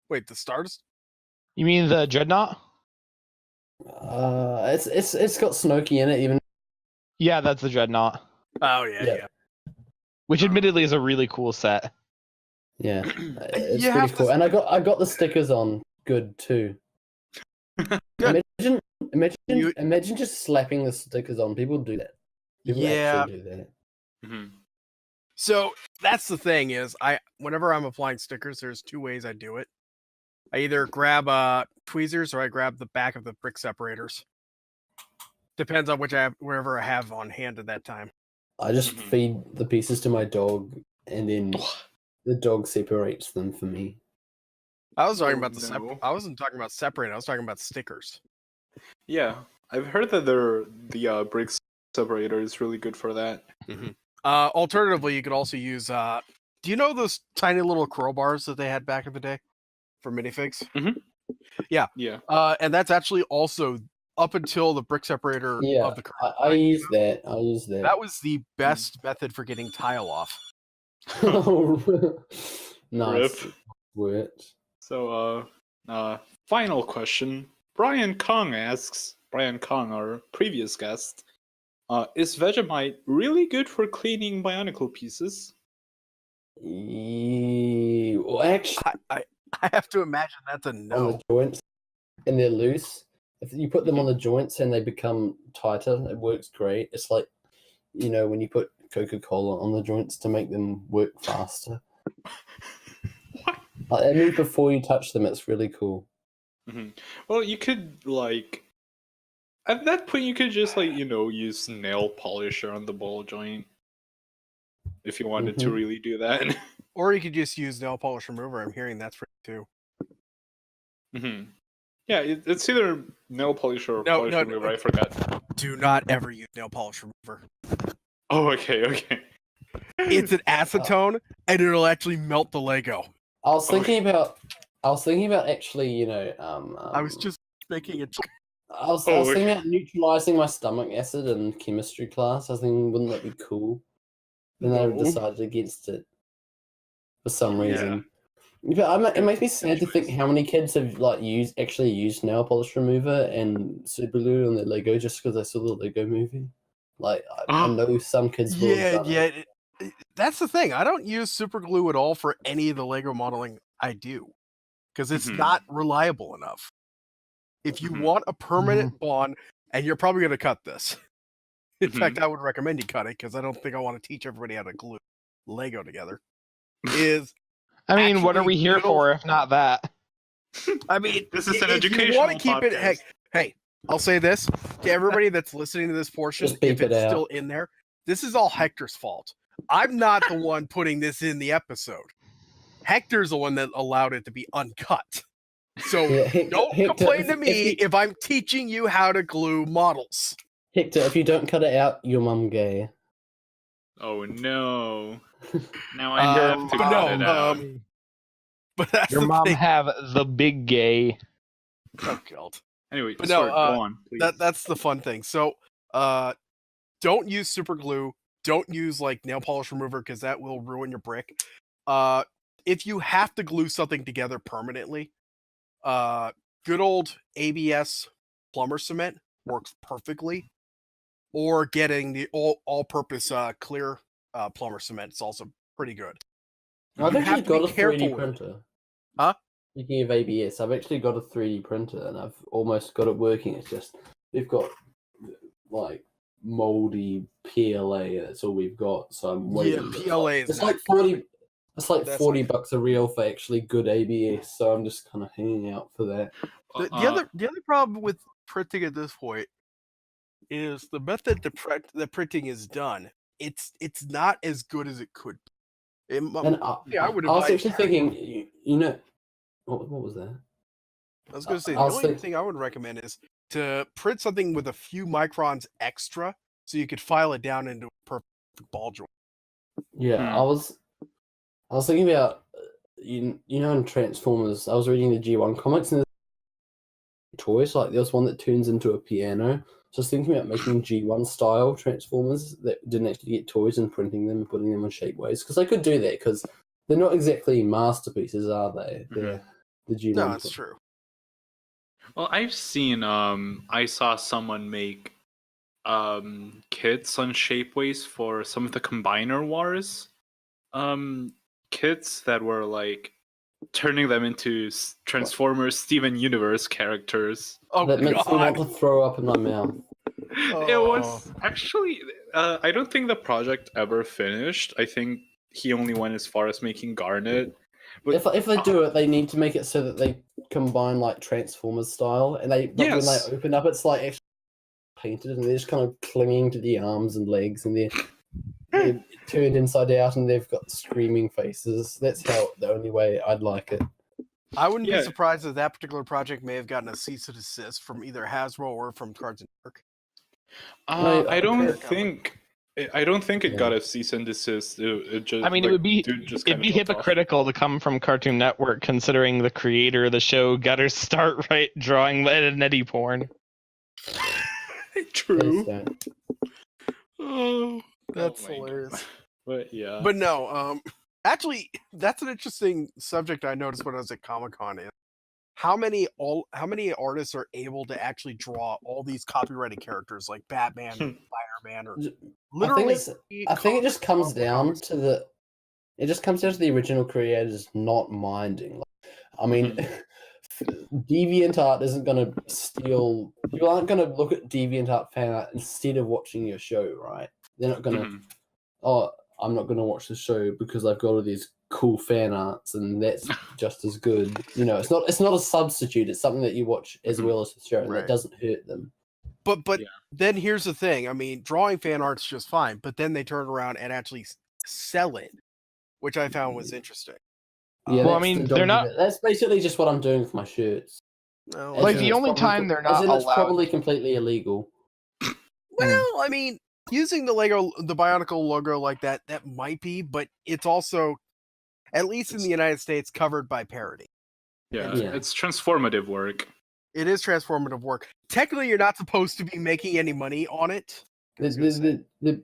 Wait, the stars? You mean the Dreadnought? It's got Snooki in it. Even Yeah, that's the Dreadnought. Oh Yeah. yeah. Which admittedly is a really cool set. yeah, it's You pretty have to- cool. And I got the stickers on good too. Good. Imagine just slapping the stickers on. People do that. People Yeah. actually do that. Mhm. So that's the thing is, whenever I'm applying stickers, there's two ways I do it. I either grab tweezers or I grab the back of the brick separators. Depends on wherever I have on hand at that time. I just Mhm. feed the pieces to my dog, and then the dog separates them for me. I was talking Oh, about no. I wasn't talking about separating. I was talking about stickers. Yeah. I've heard that the brick separator is really good for that. Alternatively, you could also use. Do you know those tiny little crowbars that they had back in the day for minifigs? Yeah. And that's actually also up until the brick separator Yeah, of the current. I use that. I use that. That was the best method for getting tile off. Nice. Rip. Word. So, final question. Brian Kong asks, our previous guest, is Vegemite really good for cleaning Bionicle pieces? Well, actually, I have to imagine that's a on no. the joints, and they're loose. If you put them on the joints and they become tighter, it works great. It's like, when you put Coca-Cola on the joints to make them work faster. What? It means before you touch them, it's really cool. Well, you could, at that point, you could just, use nail polisher on the ball joint. If you wanted to really do that. Or you could just use nail polish remover. I'm hearing that's free too. Yeah, it's either nail polish or polish remover. I forgot. Do not ever use nail polish remover. Oh, okay. It's an acetone, and it'll actually melt the Lego. I was thinking about actually, I was just making it. I was thinking about neutralizing my stomach acid in chemistry class. I was thinking, wouldn't that be cool? And I decided against it for some reason. But it makes me sad to think how many kids have actually used nail polish remover and super glue on their Lego just because they saw the Lego movie. I know some kids will have done it. That's the thing. I don't use super glue at all for any of the Lego modeling I do because it's not reliable enough. If you Mhm. want a permanent bond, and you're probably going to cut this. In Mhm. fact, I would recommend you cut it because I don't think I want to teach everybody how to glue Lego together. Is I mean, what are actually we here good old- for if not that? I mean, This is an if you want educational to keep it, podcast. hey, I'll say this to everybody that's listening to this portion, Just beep if it's it out. still in there, this is all Hector's fault. I'm not the one putting this in the episode. Hector's the one that allowed it to be uncut. So Yeah, don't complain to me if I'm teaching you how to glue models. Hector, if you don't cut it out, your mum gay. Oh no! Now I Um, have to but cut no, it out. But that's Your the mom thing. have the big gay. Oh, God. Anyway, But no, Swert, go on, please. That's the fun thing. So, don't use super glue. Don't use like nail polish remover because that will ruin your brick. If you have to glue something together permanently, good old ABS plumber cement works perfectly. Or getting the all-purpose clear plumber cement is also pretty good. I've You actually have to be got a 3D careful with it. printer. Huh? Speaking of ABS, I've actually got a 3D printer and I've almost got it working. It's just we've got like moldy PLA. That's all we've got. So I'm waiting. Yeah, PLA is It's not like 40. It's like That's 40 like- bucks a reel for actually good ABS. So I'm just kind of hanging out for that. The other problem with printing at this point is the method that printing is done. It's not as good as it could be. And I would I was advise- actually thinking, you know, what was that? I was going to say the I was only think- thing I would recommend is to print something with a few microns extra, so you could file it down into a perfect ball joint. Yeah, I was thinking about you know in Transformers. I was reading the G1 comics and there's toys like there was one that turns into a piano. So I was thinking about making G1 style Transformers that didn't actually get toys and printing them and putting them on shapeways because I could do that because they're not exactly masterpieces, are they? They're the G1. No, it's true. Well, I've seen. I saw someone make kits on shapeways for some of the Combiner Wars kits that were like turning them into Transformers Steven Universe characters. Oh, That makes me want God. to throw up in my mouth. It was actually. I don't think the project ever finished. I think he only went as far as making Garnet. But If they do it, they need to make it so that they combine like Transformers style, and when they open up, it's like actually painted, and they're just kind of clinging to the arms and legs, and they're turned inside out, and they've got screaming faces. That's the only way I'd like it. I wouldn't Yeah. be surprised if that particular project may have gotten a cease and desist from either Hasbro or from Cartoon Network. I don't okay. think. I don't think it Yeah. got a cease and desist. It just. I mean, like, it would be dude just it'd be kinda dropped off. hypocritical to come from Cartoon Network, considering the creator of the show got her start right drawing Ed and Eddie porn. True. Oh, that's my God. hilarious. But yeah. But no, actually, that's an interesting subject I noticed when I was at Comic-Con. Is how many artists are able to actually draw all these copyrighted characters like Batman, Spider-Man, or literally? I think it just comes down to the original creators not minding. I mean, Deviant Art isn't going to steal. People aren't going to look at Deviant Art fan art instead of watching your show, right? They're not going to. Mhm. Oh, I'm not going to watch the show because I've got all these cool fan arts, and that's just as good. You know, it's not a substitute. It's something that you watch as well as the show, and Right. that doesn't hurt them. But Yeah. then here's the thing. I mean, drawing fan art's just fine, but then they turn around and actually sell it, which I found was interesting. Yeah, Well, I that's mean, the they're dodgy not- bit. That's basically just what I'm doing with my shirts. No, Like, As in the it's only probably time they're not it's allowed- probably completely illegal. well, I mean, using the Bionicle logo like that might be, but it's also, at least in the United States, covered by parody. Yeah, Yeah. it's transformative work. It is transformative work. Technically, you're not supposed to be making any money on it. The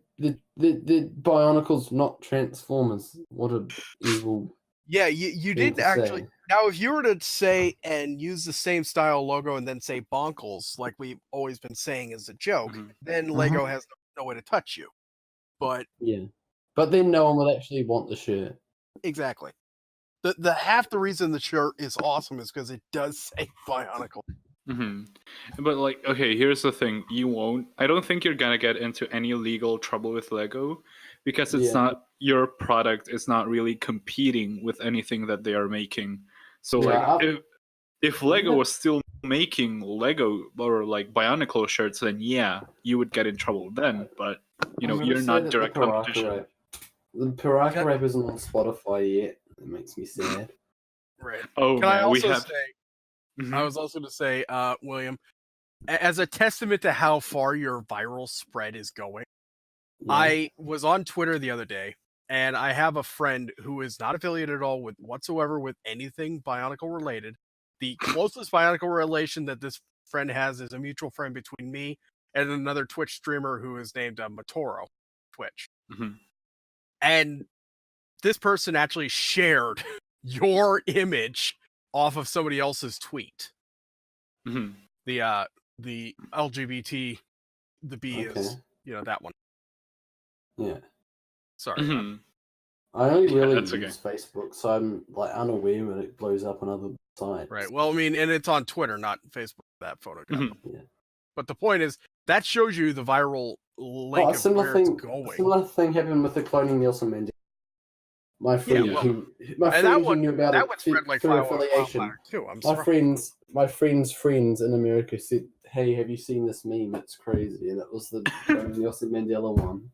Bionicle's not Transformers. What a evil Yeah, you thing did to actually. say. Now, if you were to say and use the same style logo and then say Bonkles, like we've always been saying as a joke, Mhm. then Lego has no way to touch you. But Yeah, but then no one would actually want the shirt. exactly. The half the reason the shirt is awesome is because it does say Bionicle. But like, okay, here's the thing: you won't. I don't think you're gonna get into any legal trouble with Lego because it's not your product. It's not really competing with anything that they are making. So like, if Lego was still making Lego or like Bionicle shirts, then yeah, you would get in trouble then. But you know, you're not direct competition. The Piraka rap isn't on Spotify yet. It makes me sad. Right. Oh Can man, I also we have. say? I was also going to say, William, as a testament to how far your viral spread is going, I was on Twitter the other day, and I have a friend who is not affiliated at all with whatsoever with anything Bionicle related. The closest Bionicle relation that this friend has is a mutual friend between me and another Twitch streamer who is named Matoro Twitch. And this person actually shared your image off of somebody else's tweet. The LGBT, the B is, that one. Yeah. Sorry. I only really use Facebook, so I'm like unaware when it blows up on other sites. Right. Well, I mean, and it's on Twitter, not Facebook. That photo. But the point is that shows you the viral link of where it's going. A similar thing happened with the cloning Nelson Mandela. My friend, who knew about it through affiliation. My friend's friends in America said, "Hey, have you seen this meme? It's crazy," and it was the Nelson Mandela one.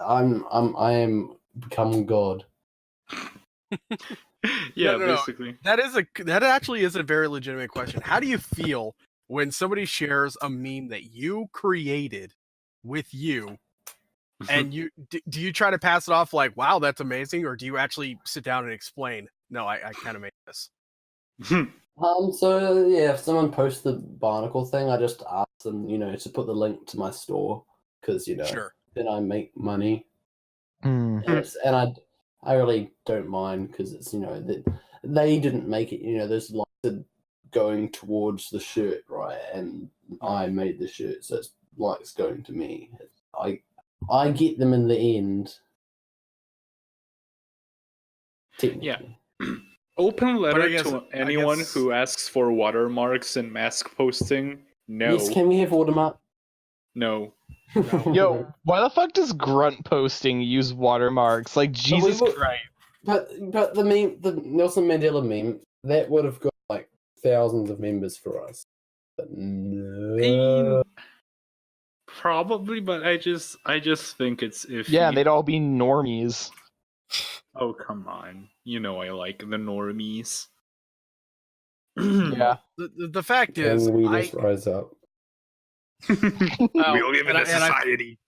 I am becoming God. Basically. That actually is a very legitimate question. How do you feel when somebody shares a meme that you created with you? And do you try to pass it off like, wow, that's amazing? Or do you actually sit down and explain, no, I kind of made this? So yeah, if someone posts the Bionicle thing, I just ask them, to put the link to my store because, then I make money. And I really don't mind because it's, that they didn't make it, there's lots of going towards the shirt, right? And I made the shirt, so it's likes going to me. I get them in the end. Yeah. Open letter to anyone who asks for watermarks and mask posting. No. Yes, can we have watermark? No. Yo, why the fuck does grunt posting use watermarks? Like, Jesus Christ. But the meme, the Nelson Mandela meme, that would have got like thousands of members for us. But no. Probably, but I just think it's iffy. Yeah, they'd all be normies. Oh, come on. I like the normies. Yeah. The fact is, we just rise up. We'll live in a society.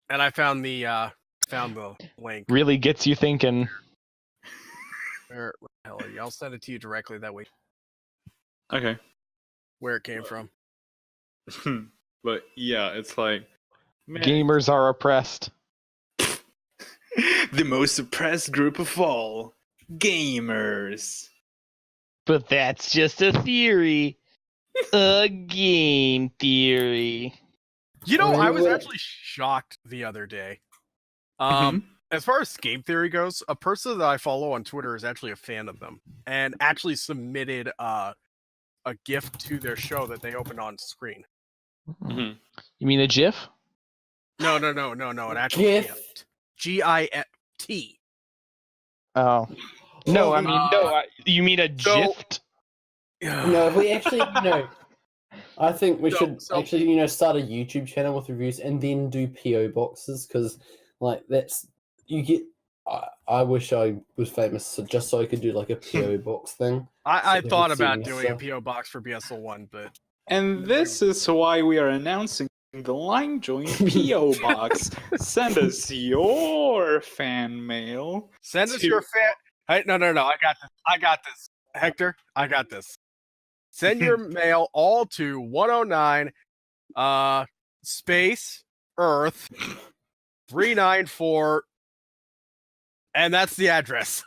And I found the link. Really gets you thinking. Where the hell are you? I'll send it to you directly that way. Okay. Where it came from. But yeah, it's like, man. Gamers are oppressed. The most oppressed group of all. Gamers. But that's just a theory. A game theory. I was actually shocked the other day. As far as game theory goes, a person that I follow on Twitter is actually a fan of them and actually submitted a gift to their show that they opened on screen. You mean a GIF? No, an actual gift. GIFT. Oh. No, I mean, you mean a gift? No, we actually, I think we should actually, start a YouTube channel with reviews and then do PO boxes because, like, I wish I was famous just so I could do like a PO box thing. I thought about doing a PO box for BSL1, but. And this is why we are announcing the Line Join PO box. Send us your fan mail. Send us your fan. Hey, no. I got this. Hector, I got this. Send your mail all to 109 space Earth 394, and that's the address.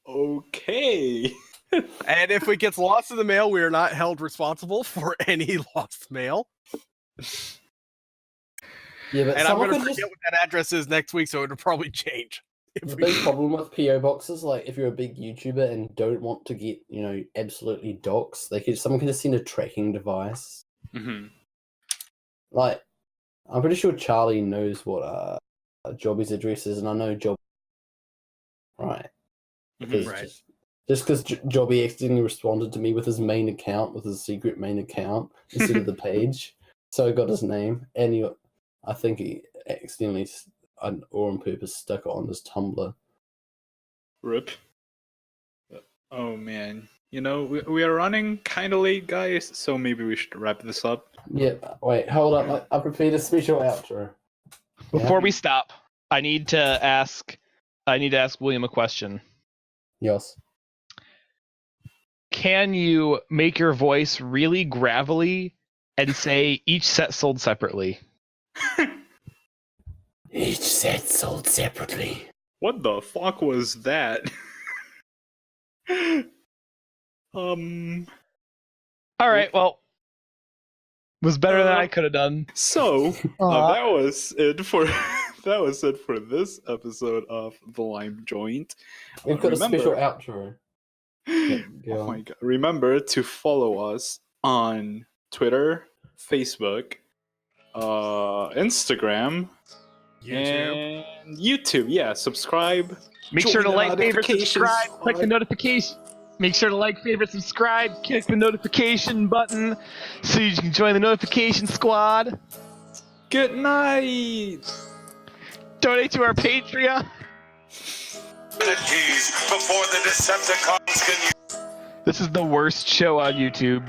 Okay. And if it gets lost in the mail, we are not held responsible for any lost mail. Yeah, but and I'm going to forget what that address is next week, so it'll probably change. The big problem with PO boxes, like if you're a big YouTuber and don't want to get, absolutely doxxed, someone can just send a tracking device. Mm-hmm. Like, I'm pretty sure Charlie knows what Jobby's address is, and I know Job. Right. Because Right. just because Jobby accidentally responded to me with his main account, with his secret main account, instead of the page. So I got his name, and I think he accidentally, or on purpose, stuck it on his Tumblr. Rip. Oh man. We are running kind of late, guys, so maybe we should wrap this up. Yeah, wait, hold up. I prepared a special outro. Before we stop, I need to ask William a question. Yes. Can you make your voice really gravelly and say each set sold separately? Each set sold separately. What the fuck was that? All right, well, was better than I could have done. So that was it for this episode of The Lime Joint. We've got a special outro. Oh my god! Remember to follow us on Twitter, Facebook, Instagram, YouTube. and YouTube. Yeah, subscribe. Make sure to like, favorite, subscribe, click the notification. Make sure to like, favorite, subscribe, click the notification button so you can join the notification squad. Good night. Donate to our Patreon. Before the Decepticons can This is the worst show on YouTube.